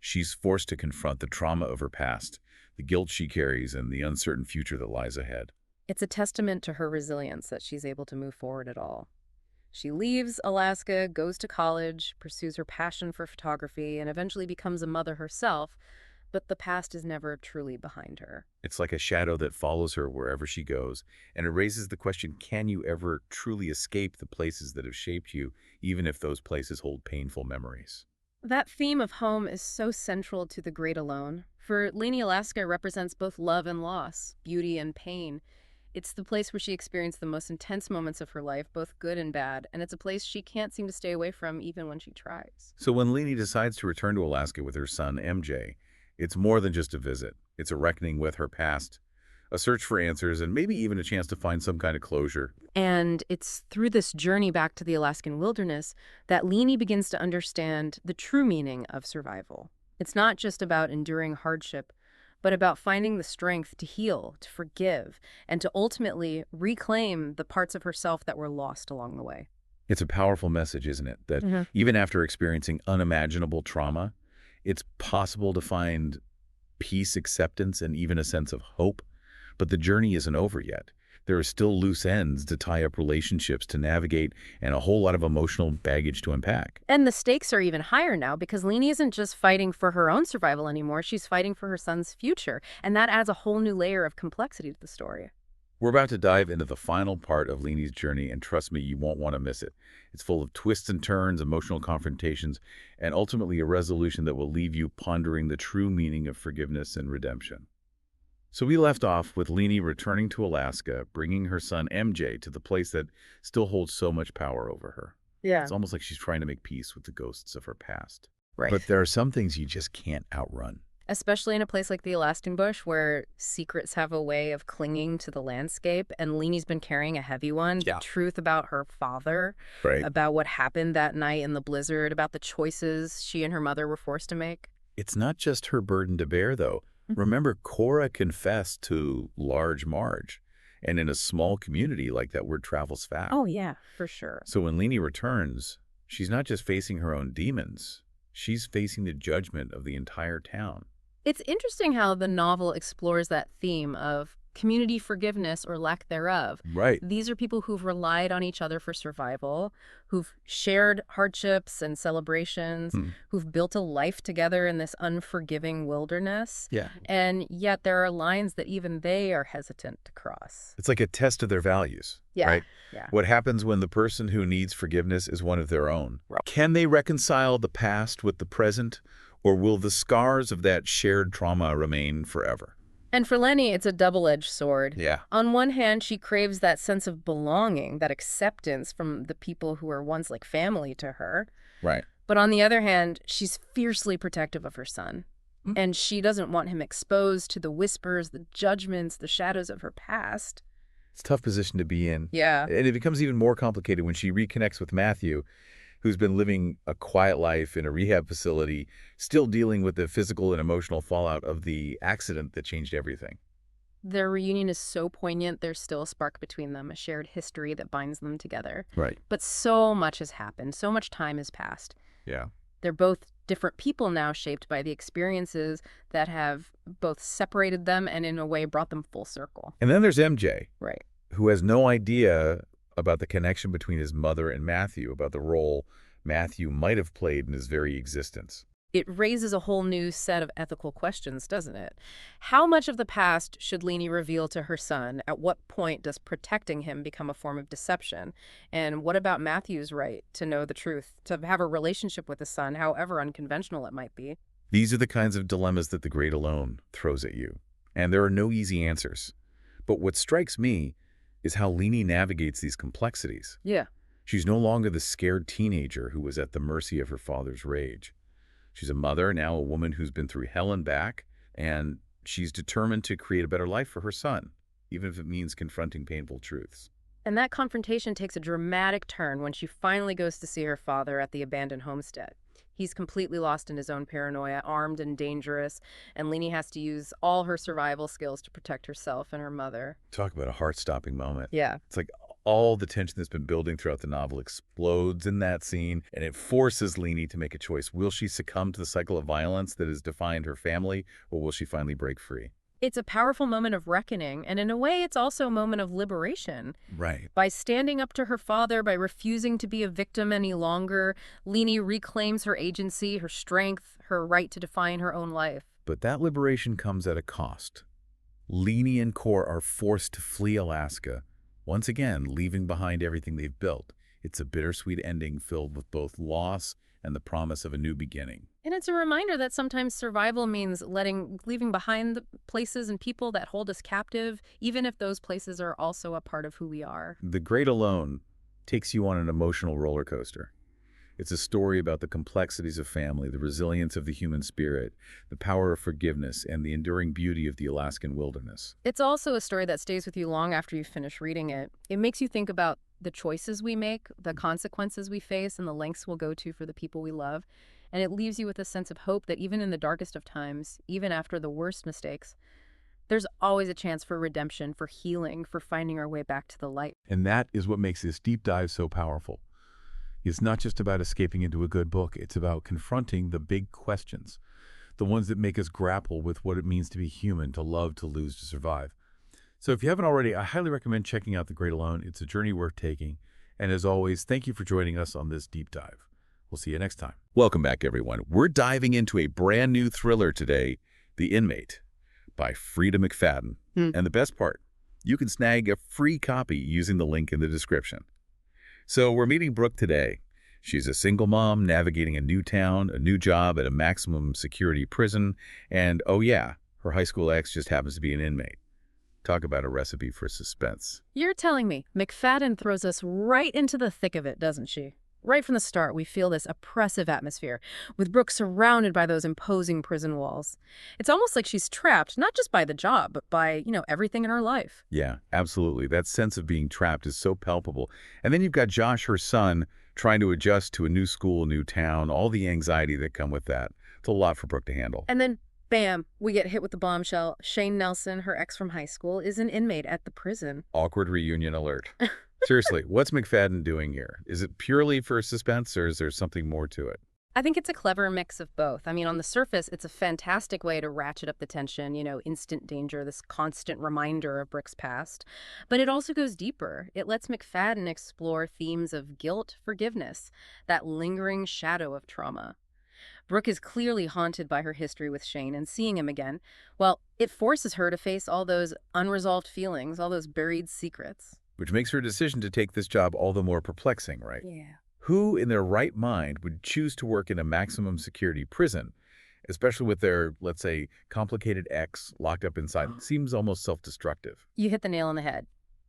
She's forced to confront the trauma of her past, the guilt she carries, and the uncertain future that lies ahead.
It's a testament to her resilience that she's able to move forward at all. She leaves Alaska, goes to college, pursues her passion for photography, and eventually becomes a mother herself, but the past is never truly behind her.
It's like a shadow that follows her wherever she goes, and it raises the question, can you ever truly escape the places that have shaped you, even if those places hold painful memories?
That theme of home is so central to The Great Alone. For Lainey, Alaska represents both love and loss, beauty and pain. It's the place where she experienced the most intense moments of her life, both good and bad, and it's a place she can't seem to stay away from even when she tries.
So when Leni decides to return to Alaska with her son, MJ, it's more than just a visit. It's a reckoning with her past, a search for answers, and maybe even a chance to find some kind of closure.
And it's through this journey back to the Alaskan wilderness that Lainey begins to understand the true meaning of survival. It's not just about enduring hardship, but about finding the strength to heal, to forgive, and to ultimately reclaim the parts of herself that were lost along the way.
It's a powerful message, isn't it? That even after experiencing unimaginable trauma, it's possible to find peace, acceptance, and even a sense of hope. But the journey isn't over yet. There are still loose ends to tie up, relationships to navigate, and a whole lot of emotional baggage to unpack.
And the stakes are even higher now because Lainey isn't just fighting for her own survival anymore, she's fighting for her son's future. And that adds a whole new layer of complexity to the story.
We're about to dive into the final part of Leanie's journey, and trust me, you won't want to miss it. It's full of twists and turns, emotional confrontations, and ultimately a resolution that will leave you pondering the true meaning of forgiveness and redemption. So we left off with Leanie returning to Alaska, bringing her son MJ to the place that still holds so much power over her.
Yeah.
It's almost like she's trying to make peace with the ghosts of her past.
Right.
But there are some things you just can't outrun.
Especially in a place like the Alaskan bush where secrets have a way of clinging to the landscape, and Leanie's been carrying a heavy one.
Yeah.
The truth about her father,
Right.
about what happened that night in the blizzard, about the choices she and her mother were forced to make.
It's not just her burden to bear, though. Remember, Cora confessed to Large Marge, and in a small community like that, word travels fast.
Oh, yeah, for sure.
So when Leanie returns, she's not just facing her own demons. She's facing the judgment of the entire town.
It's interesting how the novel explores that theme of community forgiveness or lack thereof.
Right.
These are people who've relied on each other for survival, who've shared hardships and celebrations, who've built a life together in this unforgiving wilderness.
Yeah.
And yet there are lines that even they are hesitant to cross.
It's like a test of their values.
Yeah.
Right?
Yeah.
What happens when the person who needs forgiveness is one of their own? Can they reconcile the past with the present, or will the scars of that shared trauma remain forever?
And for Lenny, it's a double-edged sword.
Yeah.
On one hand, she craves that sense of belonging, that acceptance from the people who were once like family to her.
Right.
But on the other hand, she's fiercely protective of her son. And she doesn't want him exposed to the whispers, the judgments, the shadows of her past.
It's a tough position to be in.
Yeah.
And it becomes even more complicated when she reconnects with Matthew, who's been living a quiet life in a rehab facility, still dealing with the physical and emotional fallout of the accident that changed everything.
Their reunion is so poignant, there's still a spark between them, a shared history that binds them together.
Right.
But so much has happened, so much time has passed.
Yeah.
They're both different people now, shaped by the experiences that have both separated them and in a way brought them full circle.
And then there's MJ,
Right.
who has no idea about the connection between his mother and Matthew, about the role Matthew might have played in his very existence.
It raises a whole new set of ethical questions, doesn't it? How much of the past should Leanie reveal to her son? At what point does protecting him become a form of deception? And what about Matthew's right to know the truth, to have a relationship with his son, however unconventional it might be?
These are the kinds of dilemmas that The Great Alone throws at you. And there are no easy answers. But what strikes me is how Leanie navigates these complexities.
Yeah.
She's no longer the scared teenager who was at the mercy of her father's rage. She's a mother, now a woman who's been through hell and back, and she's determined to create a better life for her son, even if it means confronting painful truths.
And that confrontation takes a dramatic turn when she finally goes to see her father at the abandoned homestead. He's completely lost in his own paranoia, armed and dangerous, and Leanie has to use all her survival skills to protect herself and her mother.
Talk about a heart-stopping moment.
Yeah.
It's like all the tension that's been building throughout the novel explodes in that scene, and it forces Leanie to make a choice. Will she succumb to the cycle of violence that has defined her family, or will she finally break free?
It's a powerful moment of reckoning, and in a way, it's also a moment of liberation.
Right.
By standing up to her father, by refusing to be a victim any longer, Leanie reclaims her agency, her strength, her right to define her own life.
But that liberation comes at a cost. Leanie and Cora are forced to flee Alaska, once again leaving behind everything they've built. It's a bittersweet ending filled with both loss and the promise of a new beginning.
And it's a reminder that sometimes survival means leaving behind the places and people that hold us captive, even if those places are also a part of who we are.
The Great Alone takes you on an emotional roller coaster. It's a story about the complexities of family, the resilience of the human spirit, the power of forgiveness, and the enduring beauty of the Alaskan wilderness.
It's also a story that stays with you long after you finish reading it. It makes you think about the choices we make, the consequences we face, and the lengths we'll go to for the people we love. And it leaves you with a sense of hope that even in the darkest of times, even after the worst mistakes, there's always a chance for redemption, for healing, for finding our way back to the light.
And that is what makes this deep dive so powerful. It's not just about escaping into a good book. It's about confronting the big questions, the ones that make us grapple with what it means to be human, to love, to lose, to survive. So if you haven't already, I highly recommend checking out The Great Alone. It's a journey worth taking. And as always, thank you for joining us on this deep dive. We'll see you next time. Welcome back, everyone. We're diving into a brand new thriller today, The Inmate by Frida McFadden. And the best part, You can snag a free copy using the link in the description. So we're meeting Brooke today. She's a single mom navigating a new town, a new job at a maximum security prison, and oh yeah, her high school ex just happens to be an inmate. Talk about a recipe for suspense.
You're telling me McFadden throws us right into the thick of it, doesn't she? Right from the start, we feel this oppressive atmosphere, with Brooke surrounded by those imposing prison walls. It's almost like she's trapped, not just by the job, but by, everything in her life.
Yeah, absolutely. That sense of being trapped is so palpable. And then you've got Josh, her son, trying to adjust to a new school, new town, all the anxiety that come with that. It's a lot for Brooke to handle.
And then, bam, we get hit with the bombshell. Shane Nelson, her ex from high school, is an inmate at the prison.
Awkward reunion alert. Seriously, what's McFadden doing here? Is it purely for suspense, or is there something more to it?
I think it's a clever mix of both. I mean, on the surface, it's a fantastic way to ratchet up the tension, instant danger, this constant reminder of Brooke's past. But it also goes deeper. It lets McFadden explore themes of guilt, forgiveness, that lingering shadow of trauma. Brooke is clearly haunted by her history with Shane, and seeing him again, well, it forces her to face all those unresolved feelings, all those buried secrets.
Which makes her decision to take this job all the more perplexing, right?
Yeah.
Who in their right mind would choose to work in a maximum security prison, especially with their, let's say, complicated ex locked up inside? It seems almost self-destructive.
You hit the nail on the head.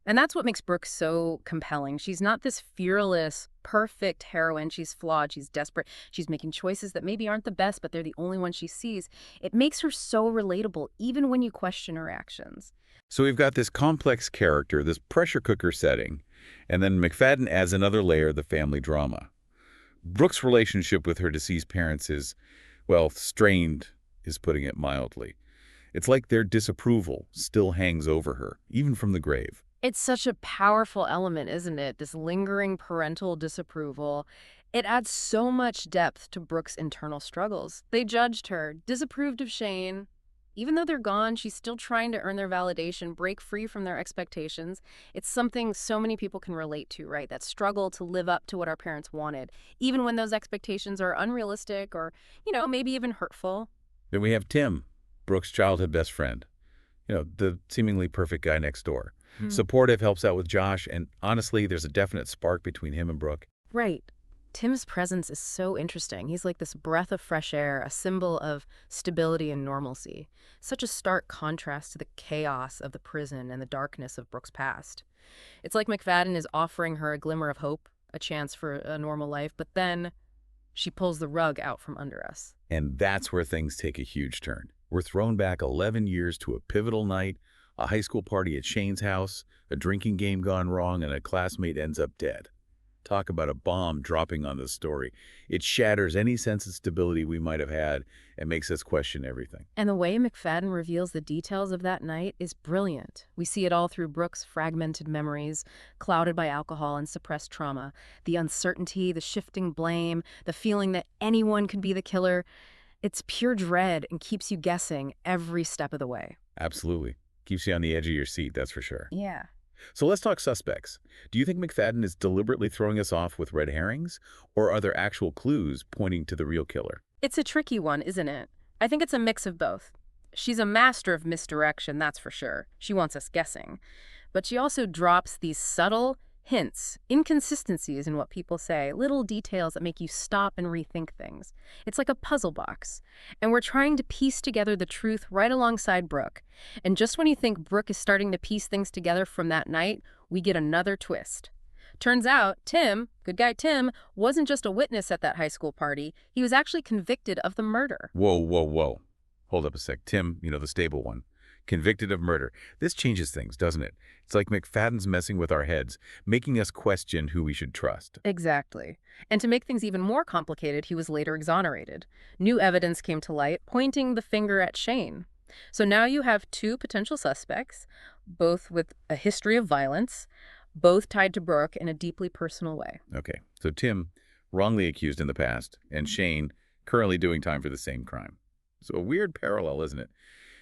And that's what makes Brooke so compelling. She's not this fearless, perfect heroine. She's flawed. She's desperate. She's making choices that maybe aren't the best, but they're the only ones she sees. It makes her so relatable, even when you question her actions.
So we've got this complex character, this pressure cooker setting, and then McFadden adds another layer of the family drama. Brooke's relationship with her deceased parents is, well, strained, is putting it mildly. It's like their disapproval still hangs over her, even from the grave.
It's such a powerful element, isn't it? This lingering parental disapproval. It adds so much depth to Brooke's internal struggles. They judged her, disapproved of Shane. Even though they're gone, she's still trying to earn their validation, break free from their expectations. It's something so many people can relate to, right? That struggle to live up to what our parents wanted, even when those expectations are unrealistic or, maybe even hurtful.
Then we have Tim, Brooke's childhood best friend. The seemingly perfect guy next door. Supportive, helps out with Josh, and honestly, there's a definite spark between him and Brooke.
Right. Tim's presence is so interesting. He's like this breath of fresh air, a symbol of stability and normalcy. Such a stark contrast to the chaos of the prison and the darkness of Brooke's past. It's like McFadden is offering her a glimmer of hope, a chance for a normal life, but then she pulls the rug out from under us.
And that's where things take a huge turn. We're thrown back 11 years to a pivotal night, a high school party at Shane's house, a drinking game gone wrong, and a classmate ends up dead. Talk about a bomb dropping on the story. It shatters any sense of stability we might have had and makes us question everything.
And the way McFadden reveals the details of that night is brilliant. We see it all through Brooke's fragmented memories, clouded by alcohol and suppressed trauma. The uncertainty, the shifting blame, the feeling that anyone could be the killer. It's pure dread and keeps you guessing every step of the way.
Absolutely. Keeps you on the edge of your seat, that's for sure.
Yeah.
So let's talk suspects. Do you think McFadden is deliberately throwing us off with red herrings, or are there actual clues pointing to the real killer?
It's a tricky one, isn't it? I think it's a mix of both. She's a master of misdirection, that's for sure. She wants us guessing. But she also drops these subtle hints, inconsistencies in what people say, little details that make you stop and rethink things. It's like a puzzle box. And we're trying to piece together the truth right alongside Brooke. And just when you think Brooke is starting to piece things together from that night, we get another twist. Turns out, Tim, good guy Tim, wasn't just a witness at that high school party. He was actually convicted of the murder.
Whoa, whoa, whoa. Hold up a sec. Tim, the stable one. Convicted of murder. This changes things, doesn't it? It's like McFadden's messing with our heads, making us question who we should trust.
Exactly. And to make things even more complicated, he was later exonerated. New evidence came to light, pointing the finger at Shane. So now you have two potential suspects, both with a history of violence, both tied to Brooke in a deeply personal way.
Okay, so Tim, wrongly accused in the past, and Shane, currently doing time for the same crime. So a weird parallel, isn't it?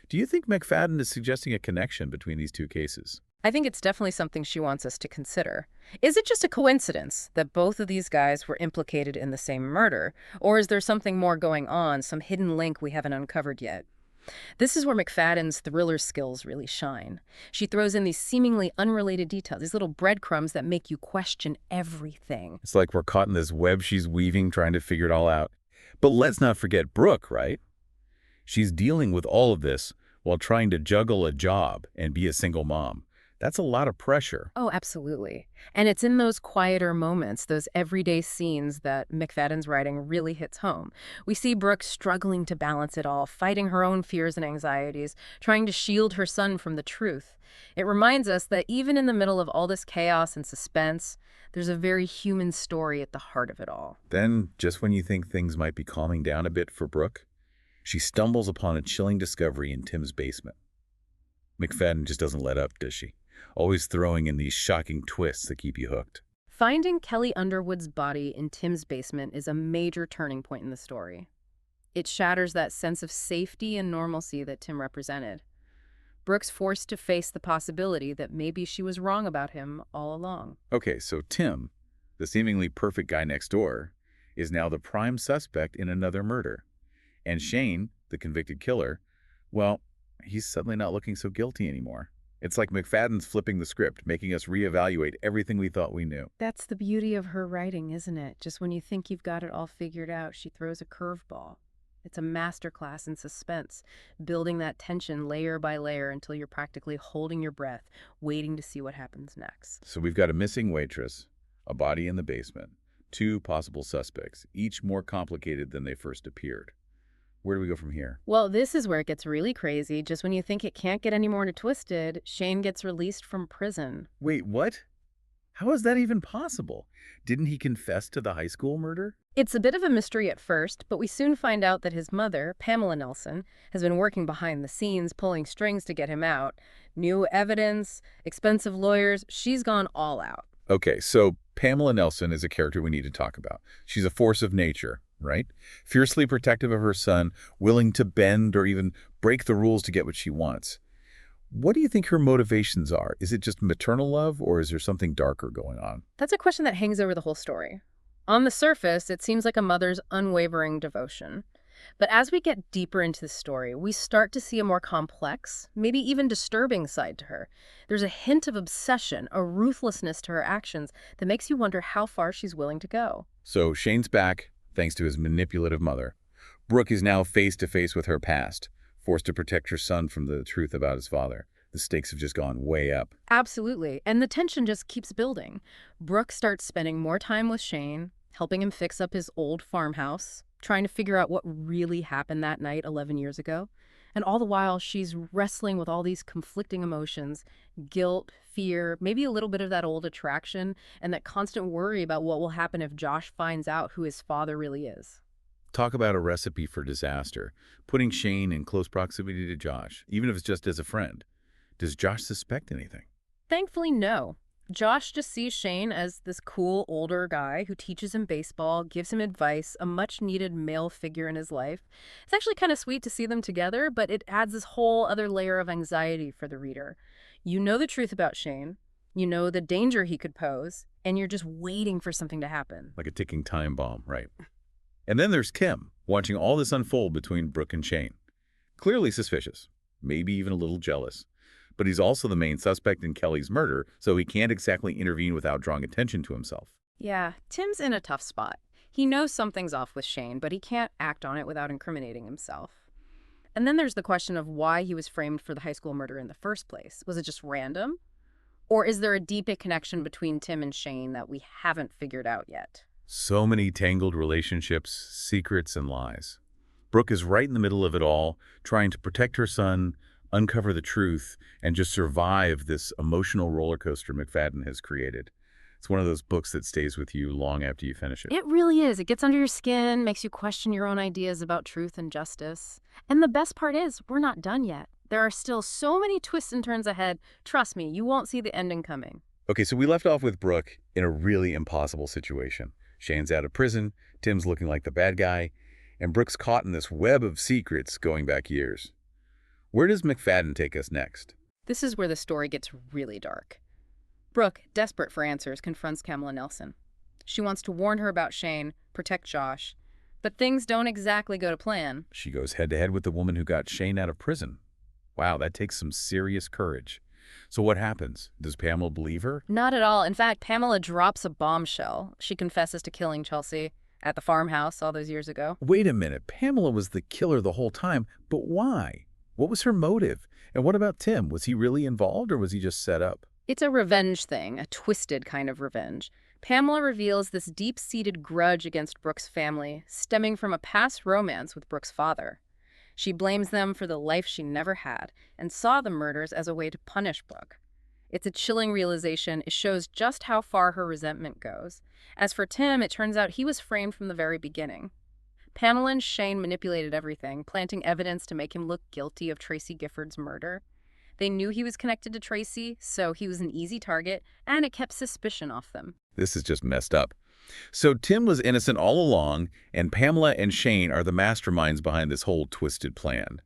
Do you think McFadden is suggesting a connection between these two cases?
I think it's definitely something she wants us to consider. Is it just a coincidence that both of these guys were implicated in the same murder? Or is there something more going on, some hidden link we haven't uncovered yet? This is where McFadden's thriller skills really shine. She throws in these seemingly unrelated details, these little breadcrumbs that make you question everything.
It's like we're caught in this web she's weaving, trying to figure it all out. But let's not forget Brooke, right? She's dealing with all of this while trying to juggle a job and be a single mom. That's a lot of pressure.
Oh, absolutely. And it's in those quieter moments, those everyday scenes, that McFadden's writing really hits home. We see Brooke struggling to balance it all, fighting her own fears and anxieties, trying to shield her son from the truth. It reminds us that even in the middle of all this chaos and suspense, there's a very human story at the heart of it all.
Then, just when you think things might be calming down a bit for Brooke, she stumbles upon a chilling discovery in Tim's basement. McFadden just doesn't let up, does she? Always throwing in these shocking twists that keep you hooked.
Finding Kelly Underwood's body in Tim's basement is a major turning point in the story. It shatters that sense of safety and normalcy that Tim represented. Brooke's forced to face the possibility that maybe she was wrong about him all along.
Okay, so Tim, the seemingly perfect guy next door, is now the prime suspect in another murder. And Shane, the convicted killer, well, he's suddenly not looking so guilty anymore. It's like McFadden's flipping the script, making us reevaluate everything we thought we knew.
That's the beauty of her writing, isn't it? Just when you think you've got it all figured out, she throws a curveball. It's a masterclass in suspense, building that tension layer by layer until you're practically holding your breath, waiting to see what happens next.
So we've got a missing waitress, a body in the basement, two possible suspects, each more complicated than they first appeared. Where do we go from here?
Well, this is where it gets really crazy. Just when you think it can't get any more twisted, Shane gets released from prison.
Wait, what? How is that even possible? Didn't he confess to the high school murder?
It's a bit of a mystery at first, but we soon find out that his mother, Pamela Nelson, has been working behind the scenes, pulling strings to get him out. New evidence, expensive lawyers, she's gone all out.
Okay, so Pamela Nelson is a character we need to talk about. She's a force of nature, right? Fiercely protective of her son, willing to bend or even break the rules to get what she wants. What do you think her motivations are? Is it just maternal love, or is there something darker going on?
That's a question that hangs over the whole story. On the surface, it seems like a mother's unwavering devotion. But as we get deeper into the story, we start to see a more complex, maybe even disturbing side to her. There's a hint of obsession, a ruthlessness to her actions that makes you wonder how far she's willing to go.
So Shane's back, thanks to his manipulative mother. Brooke is now face to face with her past, forced to protect her son from the truth about his father. The stakes have just gone way up.
Absolutely. And the tension just keeps building. Brooke starts spending more time with Shane, helping him fix up his old farmhouse, trying to figure out what really happened that night 11 years ago. And all the while, she's wrestling with all these conflicting emotions, guilt, fear, maybe a little bit of that old attraction, and that constant worry about what will happen if Josh finds out who his father really is.
Talk about a recipe for disaster. Putting Shane in close proximity to Josh, even if it's just as a friend. Does Josh suspect anything?
Thankfully, no. Josh just sees Shane as this cool older guy who teaches him baseball, gives him advice, a much-needed male figure in his life. It's actually kind of sweet to see them together, but it adds this whole other layer of anxiety for the reader. You know the truth about Shane, you know the danger he could pose, and you're just waiting for something to happen.
Like a ticking time bomb, right? And then there's Tim, watching all this unfold between Brooke and Shane. Clearly suspicious, maybe even a little jealous. But he's also the main suspect in Kelly's murder, so he can't exactly intervene without drawing attention to himself.
Yeah, Tim's in a tough spot. He knows something's off with Shane, but he can't act on it without incriminating himself. And then there's the question of why he was framed for the high school murder in the first place. Was it just random? Or is there a deeper connection between Tim and Shane that we haven't figured out yet?
So many tangled relationships, secrets, and lies. Brooke is right in the middle of it all, trying to protect her son, uncover the truth, and just survive this emotional roller coaster McFadden has created. It's one of those books that stays with you long after you finish it.
It really is. It gets under your skin, makes you question your own ideas about truth and justice. And the best part is, we're not done yet. There are still so many twists and turns ahead. Trust me, you won't see the ending coming.
Okay, so we left off with Brooke in a really impossible situation. Shane's out of prison, Tim's looking like the bad guy, and Brooke's caught in this web of secrets going back years. Where does McFadden take us next?
This is where the story gets really dark. Brooke, desperate for answers, confronts Pamela Nelson. She wants to warn her about Shane, protect Josh, But things don't exactly go to plan.
She goes head-to-head with the woman who got Shane out of prison. Wow, that takes some serious courage. So what happens? Does Pamela believe her?
Not at all. In fact, Pamela drops a bombshell. She confesses to killing Chelsea at the farmhouse all those years ago.
Wait a minute, Pamela was the killer the whole time, but why? What was her motive? And what about Tim? Was he really involved or was he just set up?
It's a revenge thing, a twisted kind of revenge. Pamela reveals this deep-seated grudge against Brooke's family, stemming from a past romance with Brooke's father. She blames them for the life she never had and saw the murders as a way to punish Brooke. It's a chilling realization. It shows just how far her resentment goes. As for Tim, it turns out he was framed from the very beginning. Pamela and Shane manipulated everything, planting evidence to make him look guilty of Tracy Gifford's murder. They knew he was connected to Tracy, so he was an easy target, and it kept suspicion off them.
This is just messed up. So Tim was innocent all along, and Pamela and Shane are the masterminds behind this whole twisted plan.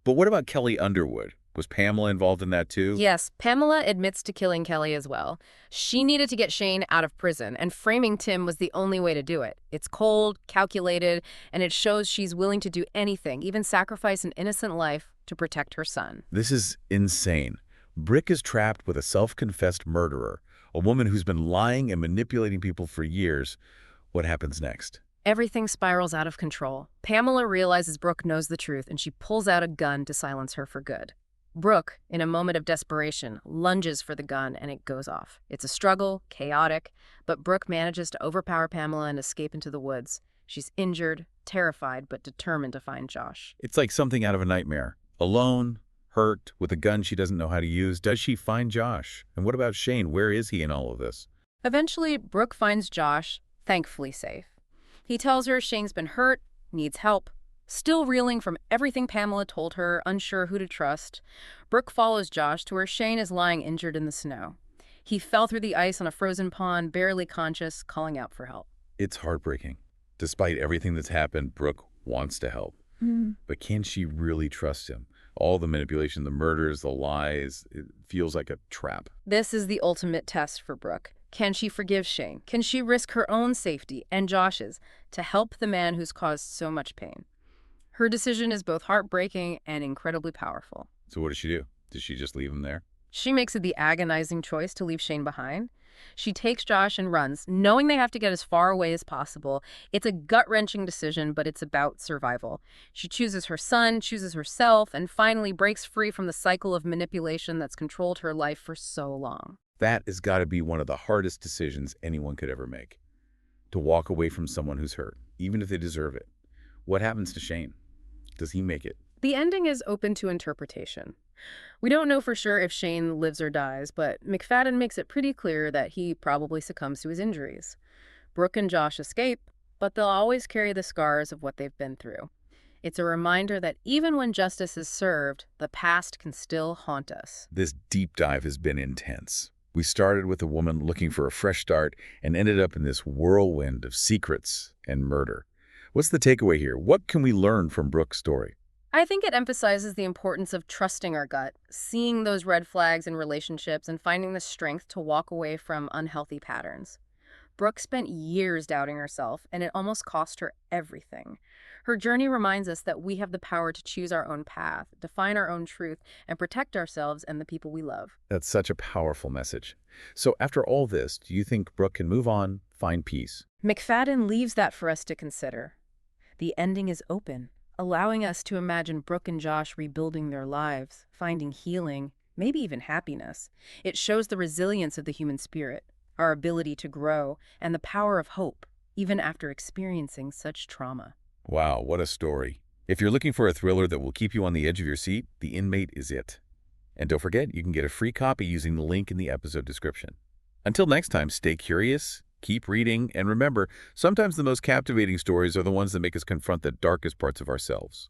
But what about Kelly Underwood? Was Pamela involved in that too?
Yes, Pamela admits to killing Kelly as well. She needed to get Shane out of prison, and framing Tim was the only way to do it. It's cold, calculated, and it shows she's willing to do anything, even sacrifice an innocent life to protect her son.
This is insane. Brick is trapped with a self-confessed murderer, a woman who's been lying and manipulating people for years. What happens next?
Everything spirals out of control. Pamela realizes Brooke knows the truth, and she pulls out a gun to silence her for good. Brooke, in a moment of desperation, lunges for the gun and it goes off. It's a struggle, chaotic, but Brooke manages to overpower Pamela and escape into the woods. She's injured, terrified, but determined to find Josh.
It's like something out of a nightmare. Alone, hurt, with a gun she doesn't know how to use. Does she find Josh? And what about Shane? Where is he in all of this?
Eventually, Brooke finds Josh, thankfully safe. He tells her Shane's been hurt, needs help. Still reeling from everything Pamela told her, unsure who to trust, Brooke follows Josh to where Shane is lying injured in the snow. He fell through the ice on a frozen pond, barely conscious, calling out for help.
It's heartbreaking. Despite everything that's happened, Brooke wants to help. But can she really trust him? All the manipulation, the murders, the lies, it feels like a trap.
This is the ultimate test for Brooke. Can she forgive Shane? Can she risk her own safety and Josh's to help the man who's caused so much pain? Her decision is both heartbreaking and incredibly powerful.
So what does she do? Does she just leave him there?
She makes it the agonizing choice to leave Shane behind. She takes Josh and runs, knowing they have to get as far away as possible. It's a gut-wrenching decision, but it's about survival. She chooses her son, chooses herself, and finally breaks free from the cycle of manipulation that's controlled her life for so long.
That has got to be one of the hardest decisions anyone could ever make. To walk away from someone who's hurt, even if they deserve it. What happens to Shane? Does he make it?
The ending is open to interpretation. We don't know for sure if Shane lives or dies, but McFadden makes it pretty clear that he probably succumbs to his injuries. Brooke and Josh escape, but they'll always carry the scars of what they've been through. It's a reminder that even when justice is served, the past can still haunt us.
This deep dive has been intense. We started with a woman looking for a fresh start and ended up in this whirlwind of secrets and murder. What's the takeaway here? What can we learn from Brooke's story?
I think it emphasizes the importance of trusting our gut, seeing those red flags in relationships, and finding the strength to walk away from unhealthy patterns. Brooke spent years doubting herself, and it almost cost her everything. Her journey reminds us that we have the power to choose our own path, define our own truth, and protect ourselves and the people we love.
That's such a powerful message. So after all this, do you think Brooke can move on, find peace?
McFadden leaves that for us to consider. The ending is open, allowing us to imagine Brooke and Josh rebuilding their lives, finding healing, maybe even happiness. It shows the resilience of the human spirit, our ability to grow, and the power of hope, even after experiencing such trauma.
Wow, what a story. If you're looking for a thriller that will keep you on the edge of your seat, The Inmate is it. And don't forget, you can get a free copy using the link in the episode description. Until next time, stay curious, keep reading, and remember, sometimes the most captivating stories are the ones that make us confront the darkest parts of ourselves.